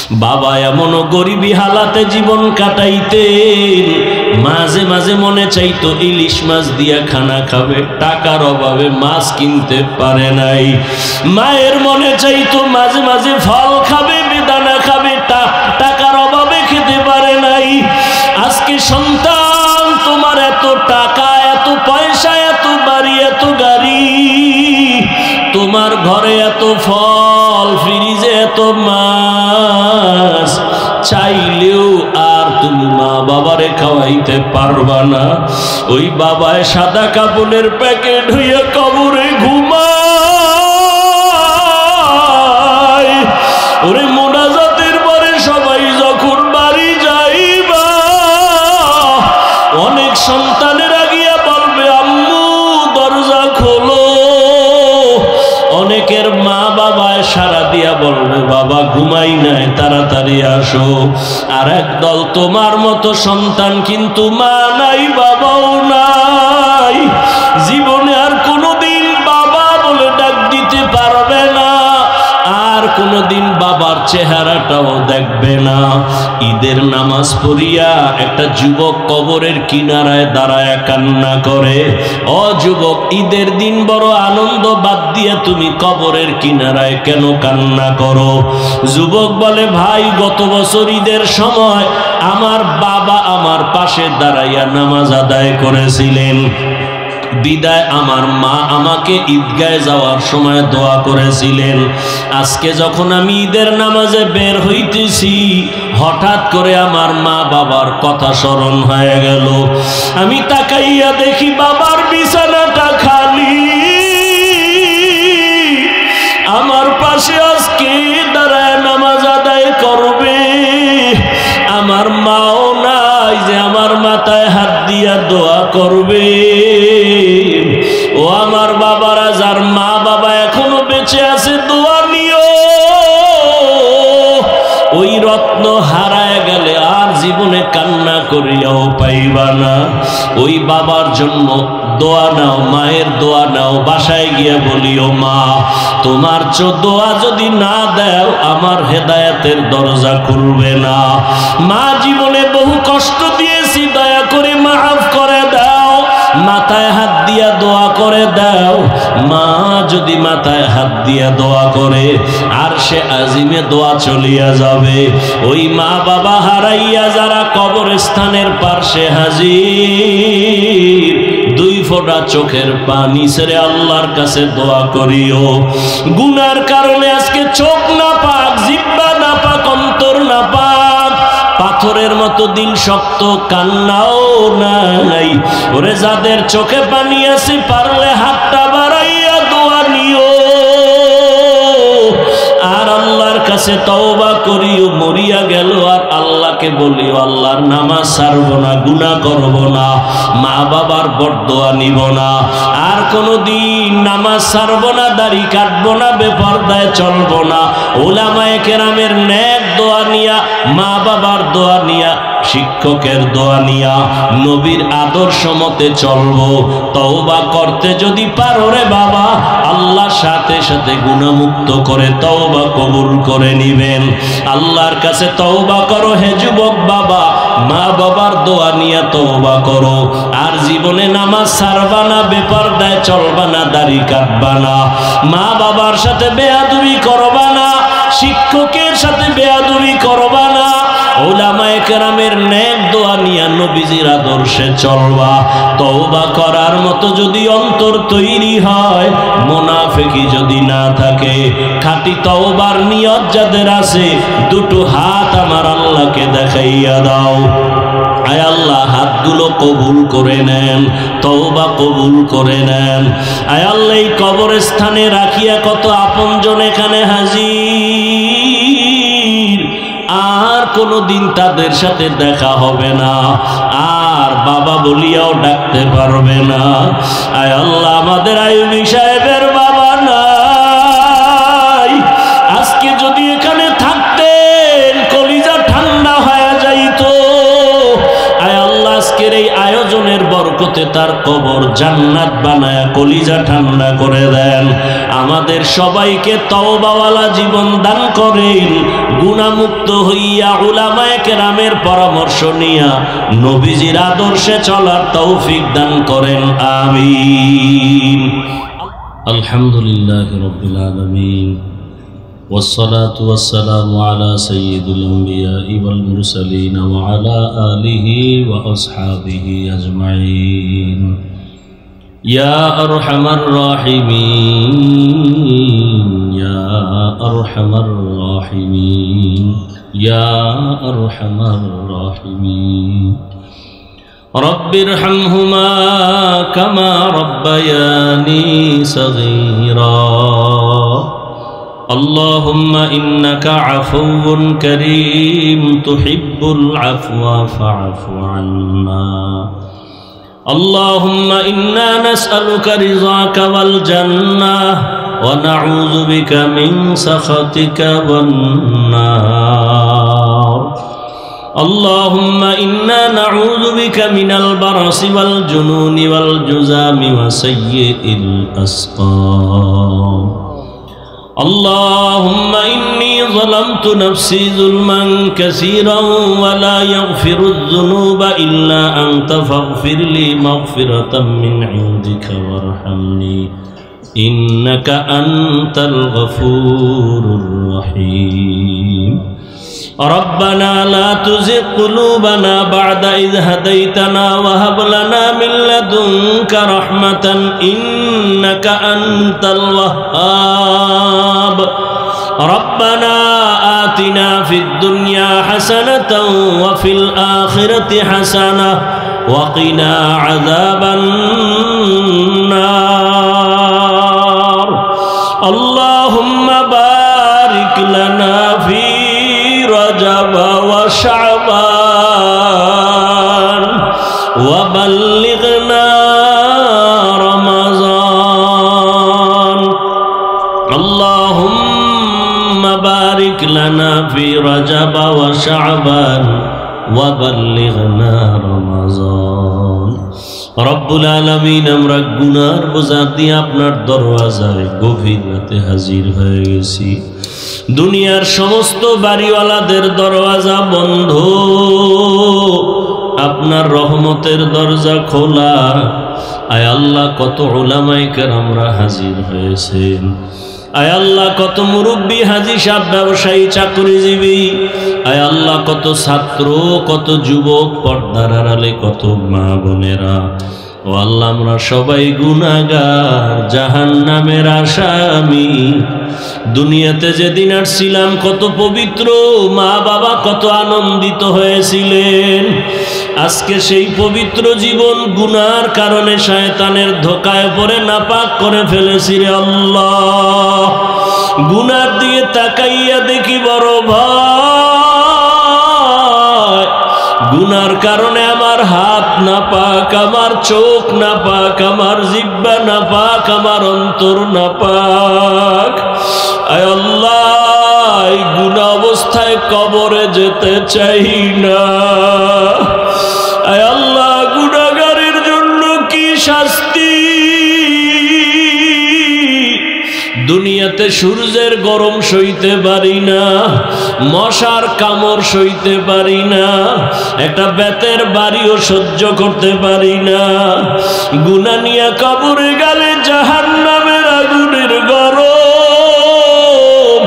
বাবা এমনও গরিবী হালাতে জীবন কাটাইতেন, মাঝে মাঝে মনে চাইতো ইলিশ মাছ দিয়া খানা খাবে, টাকার অভাবে মাছ কিনতে পারে নাই। মায়ের মনে চাইতো মাঝে মাঝে ফল খাবে, বেদানা খাবে, টাকার অভাবে খেতে পারে নাই। আজকে সন্তান তোমার এত টাকা, এত পয়সা, এত বাড়ি, এত গাড়ি, তোমার ঘরে এত ফল, ফ্রিজে এত মাছ, চাইলেও আর তুমি মা বাবারে খাওয়াইতে পারবা না। ওই বাবায় সাদা কাপড়ের প্যাকেট হইয়া কবরে ঘুমায়। ওরে মোনাজাতের পরে সবাই যখন বাড়ি যাইবা, অনেক সন্তানেরা গিয়া বলবে আম্মু দরজা খোলো, অনেকের মা বাবায় সারা দিয়া বলবে বাবা ঘুমাই নাই, তাড়াতাড়ি আসো। আর একদল তোমার মতো সন্তান কিন্তু মা নাই, বাবাও নাই, জীবনে আর কোনোদিন বাবা বলে ডাক দিতে পারবে না, আর কোনোদিন বাবার চেহারাটাও দেখবে না। ঈদের নামাজ পড়িয়া একটা যুবক কবরের কিনারায় দাঁড়ায় কান্না করে। ও যুবক, ঈদের দিন বড় আনন্দ বাদ দিয়ে তুমি কবরের কিনারায় কেন কান্না করো? যুবক বলে ভাই, গত বছর ঈদের সময় আমার বাবা আমার পাশে দাঁড়াইয়া নামাজ আদায় করেছিলেন, বিদায় আমার মা আমাকে ঈদগাহে যাওয়ার সময় দোয়া করেছিলেন। আজকে যখন আমি ঈদের নামাজে বের হইতেছি, হঠাৎ করে আমার মা বাবার কথা স্মরণ হয়ে গেল। আমি তাকাইয়া দেখি বাবার বিছানাটা খালি, আমার পাশে আজকে দাঁড়ায় নামাজ আদায় করবে আমার মাও নাই যে আমার মাথায় হাত দিয়া দোয়া করবে। ও আমার বাবারা, যার মা বাবা এখনো বেঁচে আছে, দোয়া নিও। ওই রত্ন হারায় গেলে আর জীবনে কান্না করিয়াও পাইবা না। ওই বাবার জন্য দোয়া নাও, মায়ের দোয়া নাও, বাসায় গিয়া বলিও মা তোমার দোয়া যদি না দাও আমার হেদায়েতের দরজা খুলবে না। মা জীবনে বহু কষ্ট দিয়েছি, দয়া করে মাফ করে দাও। মাথায় হাত দিয়া দোয়া করে দাও। মা যদি মাথায় হাত দিয়া দোয়া করে আর সে আজিমে দোয়া চলিয়া যাবে। ওই মা বাবা হারাইয়া যারা কবরস্থানের পাশে হাজির, দুই ফোঁটা চোখের পানি ছেড়ে আল্লাহর কাছে দোয়া করিও। গুনার কারণে আজকে চোখ না পাক, জিহ্বা না পাক, অন্তর না পাক, পাথরের মতো দিল শক্ত, কান্নাও নাই। ওরে যাদের চোখে পানি আছে, পারলে হাতটা বাড়াইয়া দোয়া নিও আর আল্লাহর কাছে তওবা করিও। মরিয়া গেল আর আল্লাহকে বলিও আল্লাহর নামাজ ছাড়বো না, গুনাহ করব না, মা বাবার বরদোয়া নিব না, আর কোনোদিন নামাজ ছাড়বো না, দাড়ি কাটবো না, বেপরদায় চলবো না। উলামায়ে কেরামের নেক দোয়া নিয়া, মা বাবার দোয়া নিয়া, শিক্ষকের দোয়া নিয়া নবীর আদর্শ মতে চলবো। তওবা করতে যদি পারো রে বাবা, আল্লাহর সাথে সাথে গুনাহমুক্ত করে তওবা কবুল করে নিবেন। আল্লাহর কাছে তওবা করো হে যুবক বাবা, মা বাবার দোয়া নিয়ে তওবা করো। আর জীবনে নামাজ ছাড়বা না, বেপরদায় চলবা না, দাড়ি কাটবা না, মা বাবার সাথে বেয়াদবি করবা না, শিক্ষকের সাথে বেয়াদবি করবা না। উলামায়ে কেরামের নেক দোয়া নিয়া নবীজির আদর্শে চলবা। তওবা করার মতো যদি অন্তর তৈরি হয়, মুনাফিকি যদি না থাকে, খাঁটি তওবার নিয়ত যাদের আছে, দুটো হাত আমার আল্লাহকে দেখাইয়া দাও। আয় আল্লাহ, হাতগুলো কবুল করে নেন, তওবা কবুল করে নেন। আয় আল্লাহ, এই কবরস্থানে রাখিয়া কত আপনজন এখানে হাজির, আর কোনোদিন তাদের সাথে দেখা হবে না, আর বাবা বলিয়াও ডাকতে পারবে না। আয় আল্লাহ, আমাদের আইয়ুবী সাহেবের বাবা নাই, আজকে যদি এখানে থাকতেন কলিজা ঠান্ডা হয়ে যাইত। আয় আল্লাহ, আজকের এই আয়োজনের বরকতে তার কবর জান্নাত বানায়া কলিজা ঠান্ডা করে দেন। আমাদের সবাইকে তওবাওয়ালা জীবন দান করেন, গুনাহমুক্ত হইয়া উলামায়ে কেরামের পরামর্শ নিয়া নবীজির আদর্শে চলার তৌফিক দান করেন, আমিন। আলহামদুলিল্লাহি রাব্বিল আলামিন, والصلاة والسلام على سيد الأنبياء والمرسلين وعلى آله وأصحابه أجمعين يا أرحم الراحمين يا أرحم الراحمين يا أرحم الراحمين رب ارحمهما كما ربياني صغيرا اللهم إنك عفو كريم تحب العفو فاعف عنا اللهم إنا نسألك رضاك والجنة ونعوذ بك من سخطك والنار اللهم إنا نعوذ بك من البرص والجنون والجذام وسيء الأسقام اللهم إني ظلمت نفسي ظلما كثيرا ولا يغفر الذنوب إلا أنت فاغفر لي مغفرة من عندك وارحمني إنك أنت الغفور الرحيم ربنا لا تزغ قلوبنا بعد إذ هديتنا وهب لنا من لدنك رحمة إنك أنت الوهاب ربنا آتنا في الدنيا حسنة وفي الآخرة حسنة وقنا عذاب النار اللهم بارك لنا في رجب وشعبان وبلغنا رمضان اللهم بارك لنا في رجب وشعبان وبلغنا رمضان রব্বুল আলামিন, আমরা গুনার বোঝা দিয়ে আপনার দরওয়াজায় গভীর রাতে হাজির হয়ে গেছি। দুনিয়ার সমস্ত বাড়িওয়ালাদের দরওয়াজা বন্ধ, আপনার রহমতের দরজা খোলা। আয় আল্লাহ, কত উলামায়ে কেরামরা হাজির হয়েছেন। আয় আল্লাহ, কত মুরব্বী, হাজী সাহেব, ব্যবসায়ী, চাকরিজীবী। আয় আল্লাহ, কত ছাত্র, কত যুবক, পর্দার আড়ালে কত মা বোনেরা। ও আল্লাহ, আমরা সবাই গুনাহগার, জাহান্নামের আসামি। দুনিয়াতে যেদিন আসছিলাম কত পবিত্র, মা বাবা কত আনন্দিত হয়েছিলেন। আজকে সেই পবিত্র জীবন গুনার কারণে শয়তানের ধোকায় পড়ে নাপাক করে ফেলেছি রে আল্লাহ। গুনার দিকে তাকাইয়া দেখি বড় ভাই, গুনার কারণে আমার হাত নাপাক, আমার চোখ নাপাক, আমার জিহ্বা নাপাক, আমার অন্তর নাপাক। আয় আল্লাহ, এই গুনাহ অবস্থায় কবরে যেতে চাই না। আয় আল্লাহ, গুনাহগারের জন্য কি শাস্তি! দুনিয়াতে সূর্যের গরম সইতে পারি না, মশার কামড় সইতে পারি না, একটা বেতের বাড়িও সহ্য করতে পারি না। গুনাহ নিয়ে কবরে গেলে জাহান্নামের আগুনের গরম,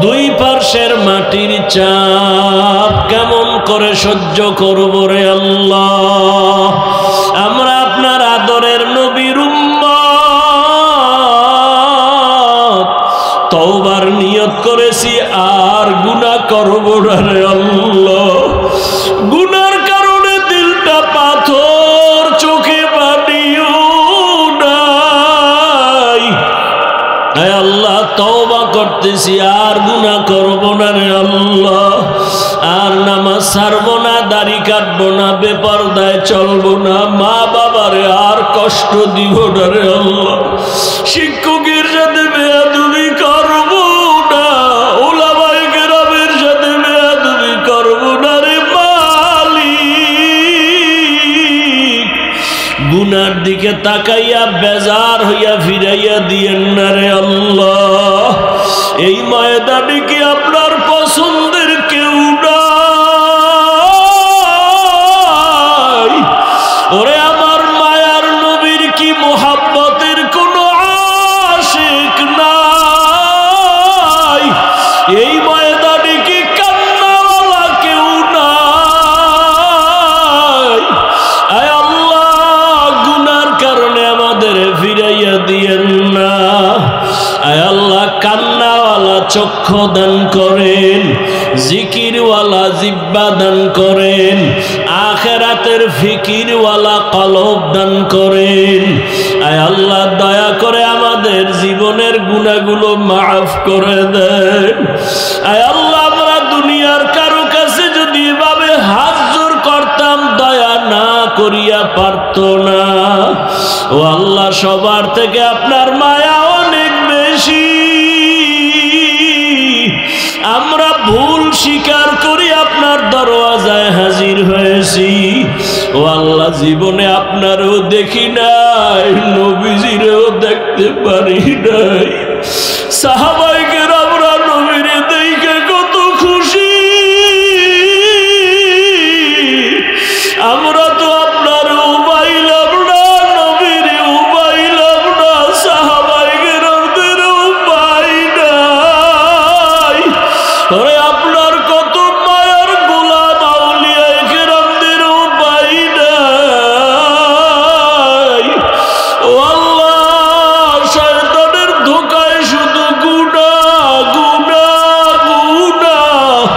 দুই পার্শ্বের মাটির চাপ কেমন করে সহ্য করব রে আল্লাহ। আমরা আপনার আদরের নবীর উম্মত, তওবার নিয়ত করেছি আর গুনাহ করব না রে আল্লাহ। গুনার কারণে দিলটা পাথর, চোখে পানিও নাই। আয় আল্লাহ, তওবা করতেছি আর গুনাহ করব না রে আল্লাহ। আর নামাজ ছাড়বো না, দাড়ি কাটবো না, বেপরদায় চলবো না, মা বাবারে আর কষ্ট দিব না রে আল্লাহ। শিক্ষকের সাথে বেয়াদবি করবো না, উলামায়ে কেরামের সাথে বেয়াদবি করবো না রে মালিক। গুনাহ দিকে তাকাইয়া বেজার হইয়া ফিরাইয়া দিয়েন না রে আল্লাহ। এই ময়দানে কি আপনার পছন্দের কেউ নাই? ওরে আমার মায়ার নবীর কি মোহাব্বতের কোনো আশিক নাই? এই ময়দানে কি কান্নাওয়ালা কেউ নাই? আয় আল্লাহ, গুনার কারণে আমাদের ফিরাইয়া দিয়েন না। আয় আল্লাহ, কান্নাওয়ালা চক্ষু দান করেন, জিকিরওয়ালা জিহ্বা দান করেন, আখিরাতের ফিকিরওয়ালা কলব দান করেন। আয় আল্লাহ, দয়া করে আমাদের জীবনের গুনাহগুলো মাফ করে দেন। আয় আল্লাহ, আমরা দুনিয়ার কারো কাছে যদি এভাবে হাত জোর করতাম, দয়া না করিয়া পারত না। ও আল্লাহ, সবার থেকে আপনার মায়া অনেক বেশি। আমরা ভুল স্বীকার করি আপনার দরওয়াজায় হাজির হয়েছি। ও আল্লাহ, জীবনে আপনারও দেখি নাই, নবীজিরেও দেখতে পারি নাই। সাহাবায়ে কেরামরা নবীরে দেখে কত খুশি। আমরা তো আপনার উপাইলাম না, নবীরে উপাইলাম না, সাহাবায়ে কেরামদের উপাই নাই। ওরে আপনার কত মায়ার গোলাম আউলিয়া কেরামদের উপাই নাই। ও আল্লাহ, শয়তানের ধোঁকায় শুধু গুনাহ গুনাহ গুনাহ।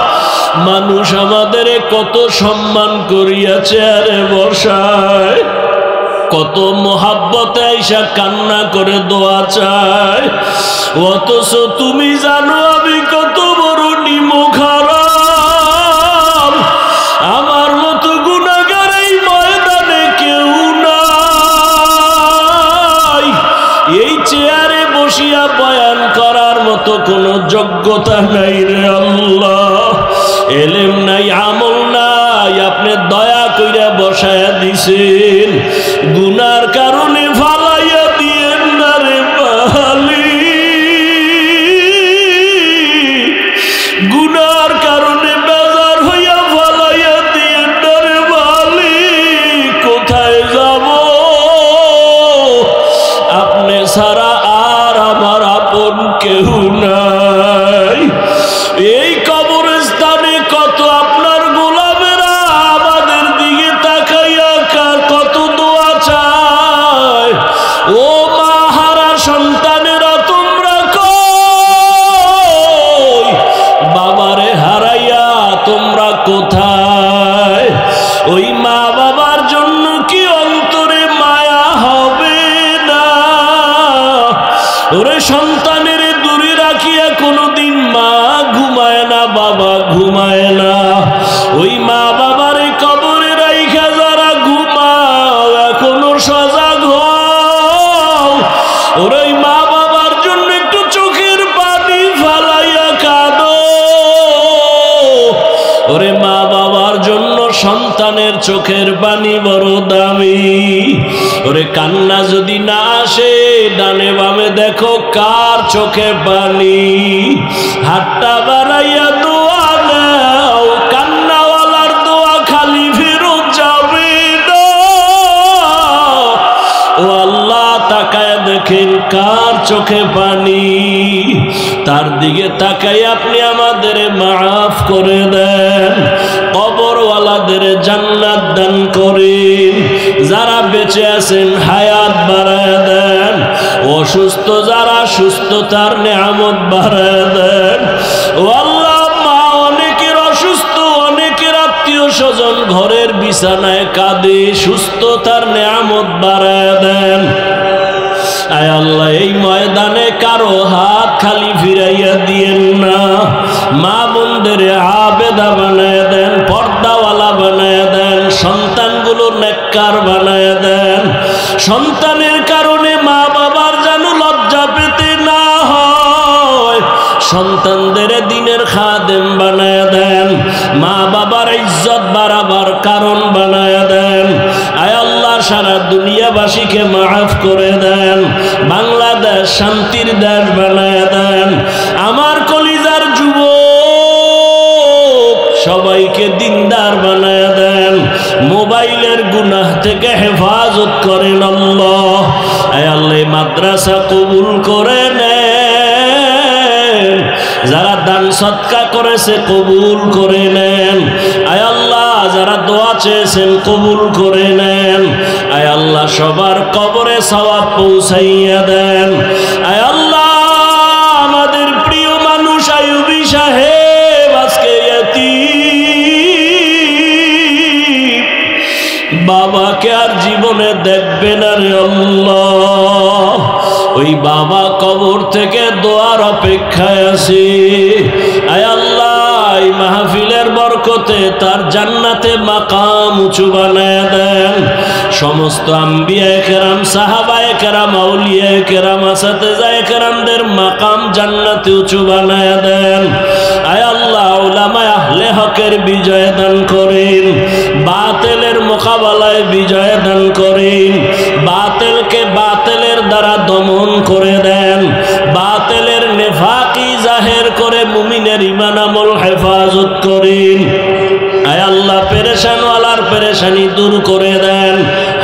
মানুষ আমাদের কত সম্মান করিয়াছে আরে বসায়, কত মোহাব্বতে আইসা কান্না করে দোয়া চায়, অথচ তুমি জানো আমি কত বড় নিমখারাম। আমার মতো গুনাহগার এই ময়দানে কেউ নাই। এই চেয়ারে বসিয়া বয়ান করার মতো কোনো যোগ্যতা নাই রে আল্লাহ। এলেম নাই, আমল নাই, আপনি দয়া কইরা বসায়া দিছেন। গুনার কারণে ফালাইয়া দিয়েন না রে বালি, গুনার কারণে বেজার হইয়া ফালাইয়া দিয়েন না রে বালি। কোথায় যাব? আপনি ছাড়া আর আমার আপন কেউ নাই। এই কবরস্থানে কত আপনার গোলামেরা আমাদের দিকে তাকাইয়া কত দোয়া চায়। ও মা হারা সন্তানেরা, তোমরা কই? বাবারে হারাইয়া তোমরা কোথায়? ওই মা বাবার জন্য কি অন্তরে মায়া হবে না? ওরে সন্তানের দূরে রাখিয়া কোনোদিন মা ঘুমায় না, বাবা ঘুমায় না। ওই মা বাবার কবরে রাইখা যারা ঘুমাও, এখনো সজাগ হও। ওরে মা বাবার জন্য একটু চোখের পানি ফালাইয়া কাঁদো। ওরে মা বাবার জন্য সন্তানের চোখের পানি বড় দামি। ওরে কান্না যদি না আসে, ডানে বামে দেখো কার চোখে পানি। হাতটা বাড়াইয়া দোয়া নাও, কান্নাওয়ালার দোয়া খালি ফেরত যাবে না। ও আল্লাহ, তাকায় দেখেন কার চোখে পানি, তার দিকে তাকাই আপনি আমাদের মাফ করে দেন। কবরওয়ালাদের জান্নাত দান করেন। যারা বেঁচে আছেন হায়াত বাড়ায় দেন। অসুস্থ যারা, সুস্থতার নেয়ামত বাড়ায় দেন। ও আল্লাহ, মা অনেকের অসুস্থ, অনেকের আত্মীয় স্বজন ঘরের বিছানায় কাঁদে, সুস্থতার নেয়ামত বাড়ায় দেন। আয় আল্লাহ, এই ময়দানে কারো হাত খালি ফিরাইয়া দিয়েন না। মা বোনদের আবেদা বানায় দেন, পর্দাওয়ালা বানায় দেন, সন্তানগুলো নেককার বানায় দেন। সন্তানের কারণে মা বাবার যেন লজ্জা পেতে না হয়। সন্তানদের দিনের খাদেম বানায় দেন, মা বাবার ইজ্জত বাড়াবার কারণ বানায় দেন। আয় আল্লাহ, সারা দুনিয়াবাসীকে মাফ করে দেন, বাংলাদেশ শান্তির দেশ বানায় দেন। আমার কলিজার যুবক সবাইকে দিনদার বানায় দেন, মোবাইলের গুনাহ থেকে হেফাজত করেন আল্লাহ। আয় আল্লাহ মাদ্রাসা কবুল করে নেন, যারা দান সদকা করেছে কবুল করে নেন। আয় আল্লাহ যারা দোয়া চেয়েছেন কবুল করে নেন। আয় আল্লাহ সবার কবরে সওয়াব পৌঁছাইয়া দেন। আয় আল্লাহ আমাদের প্রিয় মানুষ আইয়ুবী সাহেব আজকে ইয়াতীম, বাবাকে আর জীবনে দেখবে না রে আল্লাহ। ওই বাবা কবর থেকে দোয়ার অপেক্ষায় আছে। আয় আল্লাহ এই মাহফিলের বরকতে তার জান্নাতে মাকাম উঁচু বানায় দেন। সমস্ত আম্বিয়ায়ে কেরাম, সাহাবায়ে কেরাম, আউলিয়ায়ে কেরাম, আসাতেজায়ে কেরামদের মাকাম জান্নাতে উঁচু বানায় দেন। আয় আল্লাহ উলামায়ে আহলে হকের বিজয় দান করেন, বাতিলের মোকাবেলায় বিজয় দান করেন, বাতিলকে বাতিলের দ্বারা দমন করে দেন, বাতিলের নেফাকি জাহের করে মুমিনের ঈমান আমল হেফাজত করেন। আয় আল্লাহ পেরেশানওয়ালার পেরেশানি দূর করে দেন,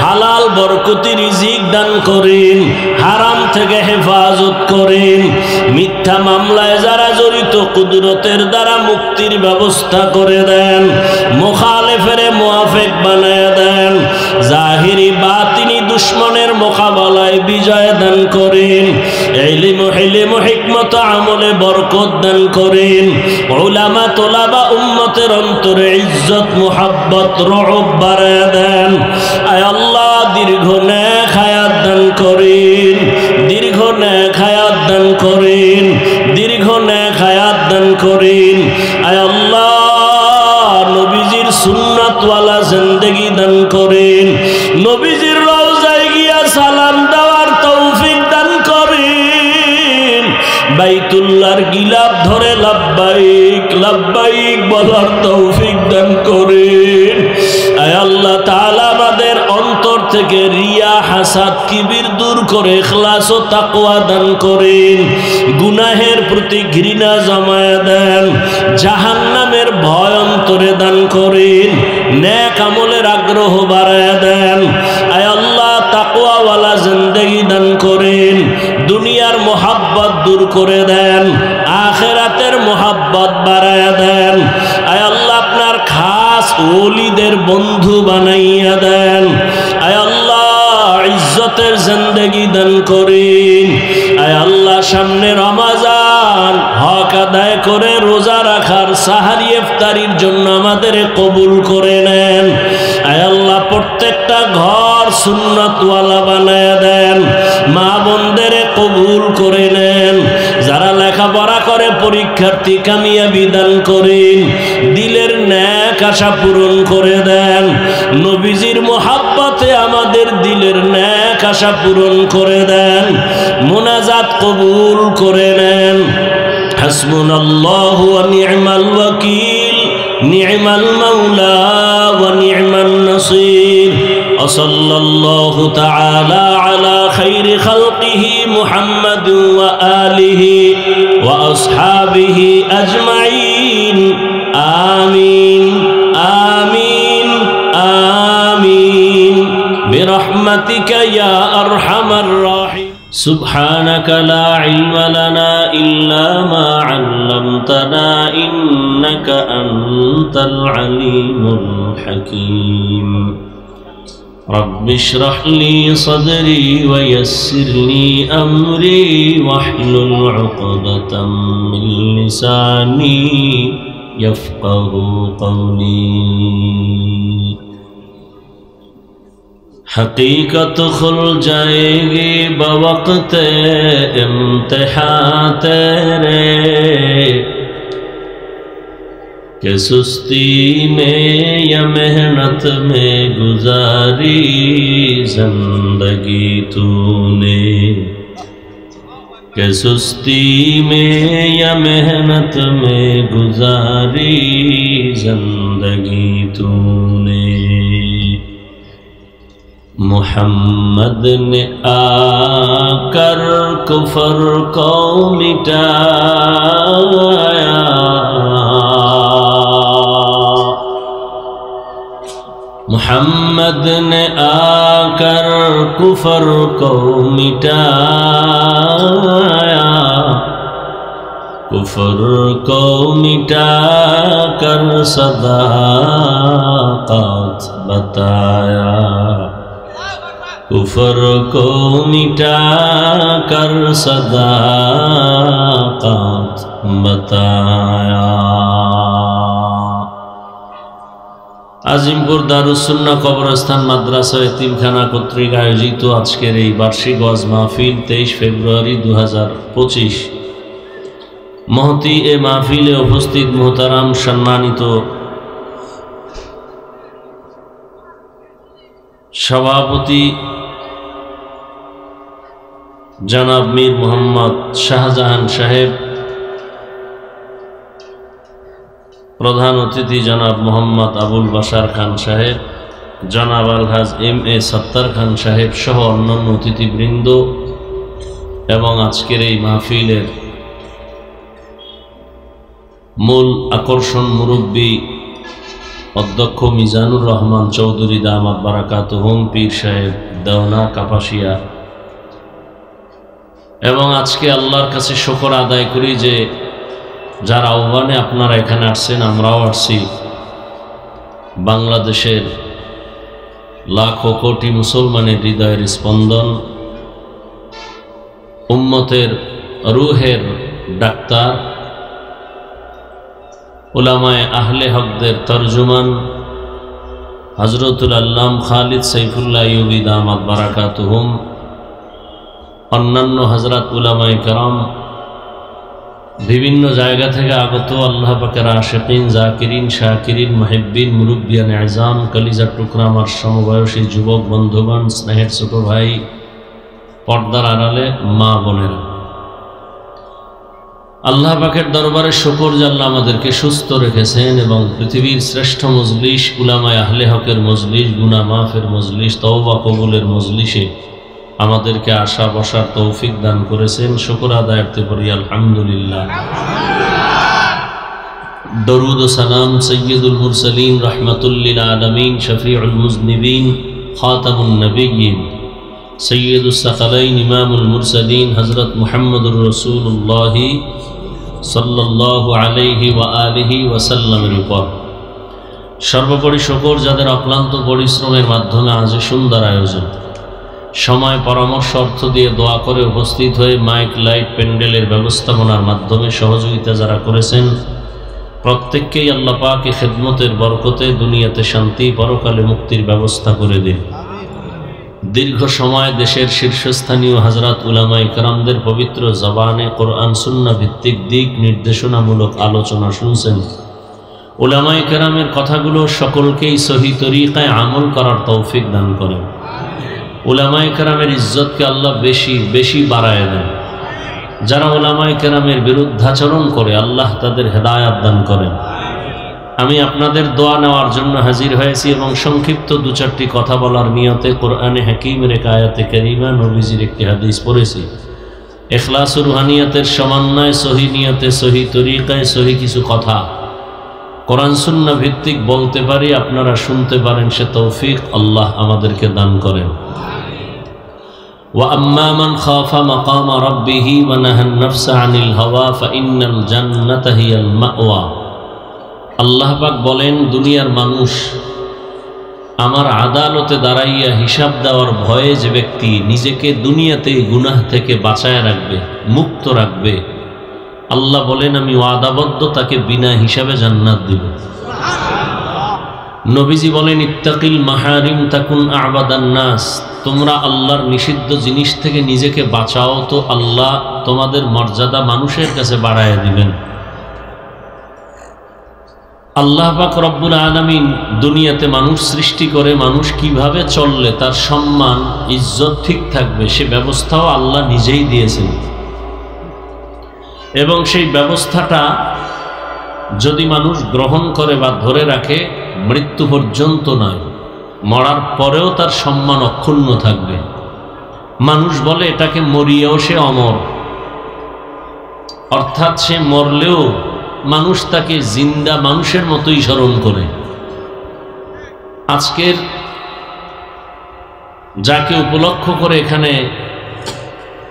হালাল বরকতি রিজিক দান করেন, হারাম থেকে হেফাজত করেন। মিথ্যা মামলায় যারা জড়িত কুদরতের দ্বারা মুক্তির ব্যবস্থা করে দেন, মুখালেফের মুআফিক বানায় দেন, জাহিরি বাতিনি দুশ্মনের মোকাবেলায় বিজয় দান করেন। ইলম হিলম হিকমত আমলে বরকত দান করেন। উলামা তোলাবা উম্মতের অন্তরে ইজ্জত মুহাব্বত রহব বাড়ায় দেন। আয় আল্লাহ দীর্ঘ নেক হায়াত দান করেন, দীর্ঘ নেক হায়াত দান করেন, দীর্ঘ নেক হায়াত দান করেন। আয় আল্লাহ নবীজির সুন্নাতওয়ালা জিন্দেগি দান করেন, নবীজির রওজায় গিয়া সালাম দেওয়ার তৌফিক দান করেন, বাইতুল্লাহর গিলাফ ধরে লাব্বাইক লাব্বাইক বলার তৌফিক দান করেন। আয় আল্লাহ তাআলা আমাদের অন্তর থেকে রিয়া হাসাদ কিবির দূর করে ইখলাস ও তাকওয়া দান করেন, গুনাহের প্রতি ঘৃণা জমায়ে দেন, জাহান্নামের ভয় অন্তরে দান করেন, নেক আমলের আগ্রহ বাড়ায় দেন। আয় আল্লাহ তাকওয়াওয়ালা জিন্দেগি দান করেন, দুনিয়ার মোহাব্বত দূর করে দেন, আখিরাতের মোহাব্বত বাড়ায় দেন। আয় আল্লাহ আপনার খাস ওলিদের বন্ধু বানাইয়া দেন। আয় আল্লাহ ইজ্জতের জিন্দেগি দান করেন। আয় আল্লাহ সামনে রমজান, হক আদায় করে রোজা রাখার সাহারি ইফতারির জন্য আমাদের কবুল করে নেন। আয় আল্লাহ প্রত্যেকটা ঘর সুন্নতওয়ালা বানায় দেন, মা বোনদের কবুল করে নেন। যারা লেখাপড়া করে পরীক্ষার্থী কামিয়াবি দান করেন, দিলের নেক আশা পূরণ করে দেন। নবীজির মোহাব্বতে আমাদের দিলের নেক আশা পূরণ করে দেন, মুনাজাত কবুল করে নেন। হাসবুনাল্লাহু ওয়া নি'মাল ওয়াকিল, নি'মাল মাওলা ওয়া নি'মান নাসির। وصلى الله تعالى على خير خلقه محمد وآله وأصحابه أجمعين آمين آمين آمين برحمتك يا أرحم الراحمين. سبحانك لا علم لنا إلا ما علمتنا إنك أنت العليم الحكيم. رب اشرح لي صدري ويسر لي أمري واحلل عقدة من لساني يفقه قولي. حقیقت کھل جائے گی بوقت امتحان تیرے کہ سستی میں یا محنت میں گزاری زندگی تو نے، کہ سستی میں یا محنت میں گزاری زندگی تو نے. मोहम्मद ने आकर कुफर को मिटाया, मोहम्मद ने आकर कुफर को मिटाया, कुफर को मिटा कर सदाकत बताया, कुफर को मिटा कर सदाकत बताया। আজিমপুর দারুস সুন্নাহ কবরস্থান মাদ্রাসা এতিমখানা কর্তৃক আয়োজিত আজকের এই বার্ষিক ওয়াজ মাহফিল 23 ফেব্রুয়ারি 2025। মহতি এ মাহফিলে উপস্থিত মুহতারাম সম্মানিত সভাপতি জনাব মীর মোহাম্মদ শাহজাহান সাহেব, প্রধান অতিথি জনাব মোহাম্মদ আবুল বাশার খান সাহেব, জনাব আলহাজ এম.এ. সত্তার খান সাহেব সহ অন্যান্য অতিথিবৃন্দ এবং আজকের এই মাহফিলের মূল আকর্ষণ মুরব্বী অধ্যক্ষ মিজানুর রহমান চৌধুরী দামাত বারাকাতুহুম পীর সাহেব দেওনা কাপাসিয়া, এবং আজকে আল্লাহর কাছে শুকর আদায় করি যে যার আহ্বানে আপনারা এখানে আসছেন, আমরাও আসছি। বাংলাদেশের লাখো কোটি মুসলমানের হৃদয়ের স্পন্দন, উম্মতের রুহের ডাক্তার, উলামায়ে আহলে হকদের তরজুমান হযরতুল আল্লাম খালিদ সাইফুল্লাহ আইয়ুবী দামাত বারাকাতুহুম, অন্যান্য হযরত উলামায়ে কেরাম, বিভিন্ন জায়গা থেকে আগত আল্লাহ পাকের আশিকিন, জাকিরিন, শাকিরিন, মুহিব্বিন, মুরব্বিয়ান আযম, কলিজার টুকরা আমার সমবয়সী যুবক বন্ধুগণ, স্নেহের ছোট ভাই, পর্দার আড়ালে মা বোনেরা, আল্লাহ পাকের দরবারে শুকর যে আল্লাহ আমাদেরকে সুস্থ রেখেছেন এবং পৃথিবীর শ্রেষ্ঠ মজলিস উলামায়ে আহলে হকের মজলিস, গুনাহ মাফের মজলিস, তওবা কবুলের মজলিসে আমাদেরকে আসা বসার তৌফিক দান করেছেন। শুকর আদায়ার্থে পড়ি আলহামদুলিল্লাহ। দরুদ ও সালাম সৈয়দুল মুরসালিন রাহমাতুল লিল আলামিন শফিউল মুজনিবিন খাতামুন নবিয়্যিন সৈয়দুস সাকালাইন ইমামুল মুরসালিন হযরত মুহাম্মদুর রাসূলুল্লাহ সাল্লাল্লাহু আলাইহি ওয়া আলিহি ওয়াসাল্লামের উপর সর্বোপরি শুকর যাদের অক্লান্ত পরিশ্রমের মাধ্যমে আজ সুন্দর আয়োজন, সময় পরামর্শ অর্থ দিয়ে দোয়া করে উপস্থিত হয়ে মাইক লাইট প্যান্ডেলের ব্যবস্থাপনার মাধ্যমে সহযোগিতা যারা করেছেন, প্রত্যেককেই আল্লাহ পাক খিদমতের বরকতে দুনিয়াতে শান্তি, পরকালে মুক্তির ব্যবস্থা করে দিন। দীর্ঘ সময় দেশের শীর্ষস্থানীয় হযরত উলামায়ে কেরামদের পবিত্র জবানে কোরআন সুন্নাহ ভিত্তিক দিক নির্দেশনামূলক আলোচনা শুনছেন। উলামায়ে কেরামের কথাগুলো সকলকেই সহি তরিকায় আমল করার তৌফিক দান করেন। উলামায়ে কেরামের ইজ্জতকে আল্লাহ বেশি বেশি বাড়ায় দেন। যারা উলামায়ে কেরামের বিরুদ্ধাচরণ করে আল্লাহ তাদের হেদায়াত দান করেন। আমি আপনাদের দোয়া নেওয়ার জন্য হাজির হয়েছি এবং সংক্ষিপ্ত দু চারটি কথা বলার নিয়তে কোরআনে হাকিমের এক আয়াতে কারিমা, নবীজির একটি হাদিস পড়েছি। ইখলাস ও রুহানিয়াতের সমন্বয়ে সহি নিয়তে, সহি তরিকায়, সহি কিছু কথা কোরআন সুন্নাহ ভিত্তিক বলতে পারি, আপনারা শুনতে পারেন, সে তৌফিক আল্লাহ আমাদেরকে দান করেন। ওয়া আম্মা মান খাফা মাকামা রাব্বিহি ওয়া নাহান নাফসা আনিল হাওয়া ফাইন্নাল জান্নাতা হিয়াল মাওয়া। আল্লাহ পাক বলেন, দুনিয়ার মানুষ আমার আদালতে দাঁড়াইয়া হিসাব দেওয়ার ভয়ে যে ব্যক্তি নিজেকে দুনিয়াতে গুনাহ থেকে বাঁচায় রাখবে, মুক্ত রাখবে, আল্লাহ বলেন আমি ওয়াদাবদ্ধ তাকে বিনা হিসাবে জান্নাত দিব। নবীজি বলেন, ইত্তাকিল মাহারিম তাকুন আবাদান নাস, তোমরা আল্লাহর নিষিদ্ধ জিনিস থেকে নিজেকে বাঁচাও তো আল্লাহ তোমাদের মর্যাদা মানুষের কাছে বাড়ায় দিবেন। আল্লাহ পাক রব্বুল আলামিন দুনিয়াতে মানুষ সৃষ্টি করে, মানুষ কিভাবে চললে তার সম্মান ইজ্জত ঠিক থাকবে সে ব্যবস্থাও আল্লাহ নিজেই দিয়েছেন। এবং সেই ব্যবস্থাটা যদি মানুষ গ্রহণ করে বা ধরে রাখে, মৃত্যু পর্যন্ত নয়, মরার পরেও তার সম্মান অক্ষুণ্ণ থাকবে। মানুষ বলে এটাকে মরিয়াও সে অমর, অর্থাৎ সে মরলেও মানুষ তাকে জিন্দা মানুষের মতোই স্মরণ করে। আজকের যাকে উপলক্ষ করে এখানে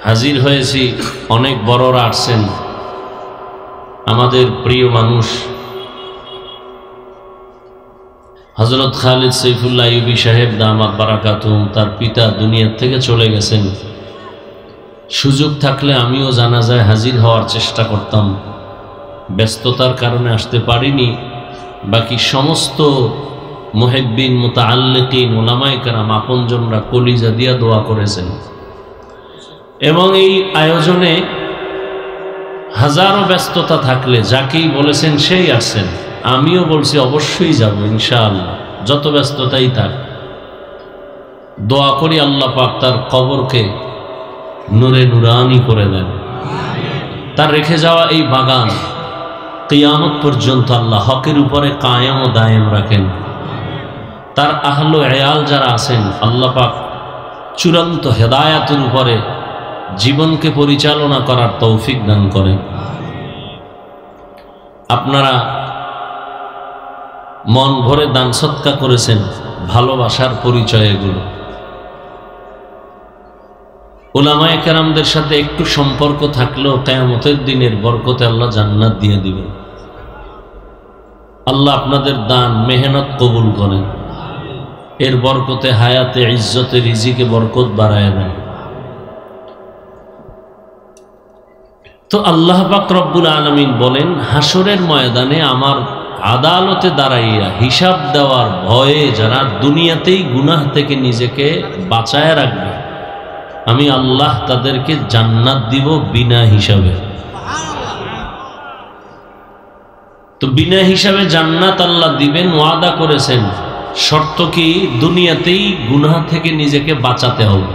হাজির হয়েছি, অনেক বড়রা আসছেন, আমাদের প্রিয় মানুষ হযরত খালিদ সাইফুল্লাহ আইয়ুবী সাহেব দামাত বারাকাতুহুম, তার পিতা দুনিয়া থেকে চলে গেছেন। সুযোগ থাকলে আমিও জানাজায় হাজির হওয়ার চেষ্টা করতাম, ব্যস্ততার কারণে আসতে পারিনি। বাকি সমস্ত মুহিব্বিন, মুতাআল্লিকিন, উলামায়ে কেরাম, আপনজনরা কলিজা দিয়া দোয়া করেছেন এবং এই আয়োজনে হাজারো ব্যস্ততা থাকলে যাকেই বলেছেন সেই আসছেন। আমিও বলছি অবশ্যই যাব ইনশাআল্লাহ, যত ব্যস্ততাই থাক। দোয়া করি আল্লাহ পাক তার কবরকে নূরে নুরানি করে দেন, তার রেখে যাওয়া এই বাগান কিয়ামত পর্যন্ত আল্লাহ হকের উপরে কায়েম ও দায়েম রাখেন। তার আহল এয়াল যারা আছেন আল্লাহ পাক চূড়ান্ত হেদায়াতের উপরে জীবনকে পরিচালনা করার তৌফিক দান করেন। আপনারা মন ভরে দান সৎকা করেছেন, ভালোবাসার পরিচয় এগুলো। উলামায়ে কেরামদের সাথে একটু সম্পর্ক থাকলেও কিয়ামতের দিনের বরকতে আল্লাহ জান্নাত দিয়ে দিবেন। আল্লাহ আপনাদের দান মেহনত কবুল করেন, এর বরকতে হায়াতে ইজ্জতে রিজিকে বরকত বাড়ায় দেন। তো আল্লাহ পাক রব্বুল আলামিন বলেন, হাসরের ময়দানে আমার আদালতে দাঁড়াইয়া হিসাব দেওয়ার ভয়ে যারা দুনিয়াতেই গুনাহ থেকে নিজেকে বাঁচায় রাখবে, আমি আল্লাহ তাদেরকে জান্নাত দিব বিনা হিসাবে। তো বিনা হিসাবে জান্নাত আল্লাহ দিবেন, ওয়াদা করেছেন। শর্ত কি? দুনিয়াতেই গুনাহ থেকে নিজেকে বাঁচাতে হবে।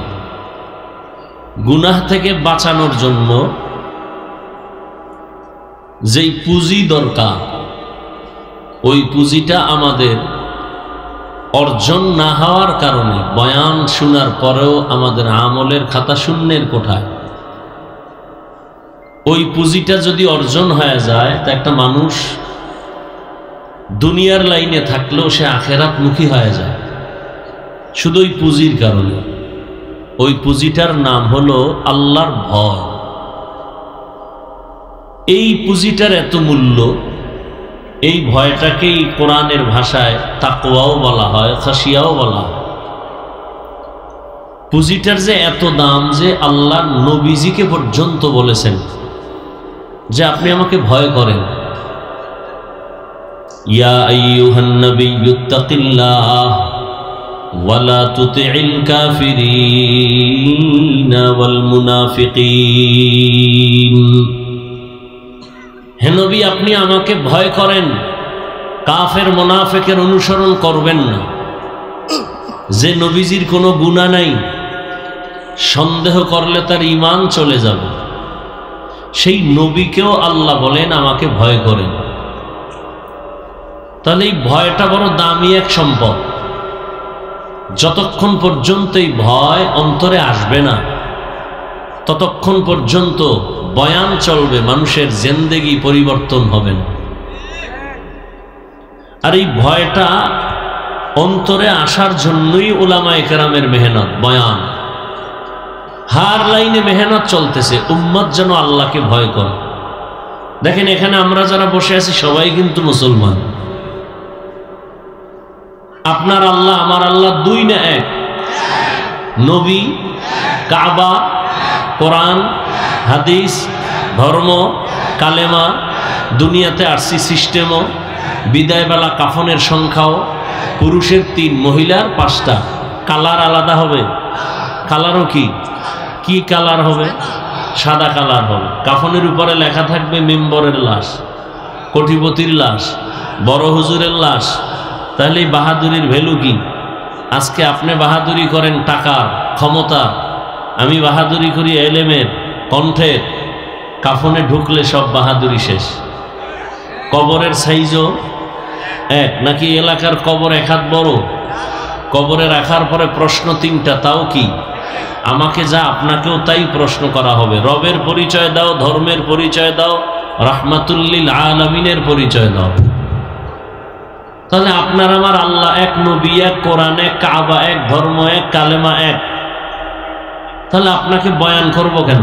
গুনাহ থেকে বাঁচানোর জন্য যেই পুঁজি দরকার, ওই পুঁজিটা আমাদের অর্জন না হওয়ার কারণে বয়ান শোনার পরেও আমাদের আমলের খাতা শূন্যের কোঠায়। ওই পুঁজিটা যদি অর্জন হয়ে যায়, তা একটা মানুষ দুনিয়ার লাইনে থাকলেও সে আখেরাতমুখী হয়ে যায় শুধু ওই পুঁজির কারণে। ওই পুঁজিটার নাম হলো আল্লাহর ভয়। এই পুঁজিটার এত মূল্য, এই ভয়টাকেই কোরআনের ভাষায় তাকওয়াও বলা হয়, খাশিয়াও বলা হয়। পুঁজিটার যে এত দাম যে আল্লাহর নবীজিকে পর্যন্ত বলেছেন যে আপনি আমাকে ভয় করেন। ইয়া আইয়ুহান নাবিয়্যুত্তাকিল্লাহ ওয়ালা তুতি'ল কাফিরিনা ওয়াল মুনাফিকিন। হে নবী, আপনি আমাকে ভয় করেন, কাফের মুনাফিকের অনুসরণ করবেন না। যে নবীজির কোনো গুনাহ নাই, সন্দেহ করলে তার ঈমান চলে যাবে, সেই নবীকেও আল্লাহ বলেন আমাকে ভয় করেন। তাহলে এই ভয়টা বড় দামি এক সম্পদ। যতক্ষণ পর্যন্ত এই ভয় অন্তরে আসবে না, ততক্ষণ পর্যন্ত বয়ান চলবে, মানুষের জিন্দেগি পরিবর্তন হবে না। আর এই ভয়টা অন্তরে আসার জন্যই উলামায়ে কেরামের মেহনত, বয়ান, হার লাইনে মেহনত চলতেছে, উম্মত যেন আল্লাহকে ভয় করে। দেখেন এখানে আমরা যারা বসে আছি সবাই কিন্তু মুসলমান। আপনার আল্লাহ আমার আল্লাহ দুই না এক? নবী, কাবা, কোরআন, হাদিস, ধর্ম, কালেমা, দুনিয়াতে আরসি সিস্টেমও, বিদায়বেলা কাফনের সংখ্যাও, পুরুষের 3, মহিলার 5টা। কালার আলাদা হবে? কালারও কি কালার হবে? সাদা কালার হবে। কাফনের উপরে লেখা থাকবে মেম্বরের লাশ, কোটিপতির লাশ, বড় হুজুরের লাশ। তাহলে এই বাহাদুরির ভ্যালু কি? আজকে আপনি বাহাদুরি করেন টাকার, ক্ষমতার, আমি বাহাদুরি করি এলেমের, কণ্ঠের। কাফনে ঢুকলে সব বাহাদুরি শেষ। কবরের সাইজও এক নাকি? এলাকার কবর এক হাত বড়, কবরে রাখার পরে প্রশ্ন তিনটা, তাও কি? আমাকে যা আপনাকেও তাই প্রশ্ন করা হবে। রবের পরিচয় দাও, ধর্মের পরিচয় দাও, রাহমাতুল্লিল আলামিনের পরিচয় দাও। তাহলে আপনার আমার আল্লাহ এক, নবী এক, কোরআন এক, কাবা এক, ধর্ম এক, কালেমা এক। তাহলে আপনাকে বয়ান করব কেন?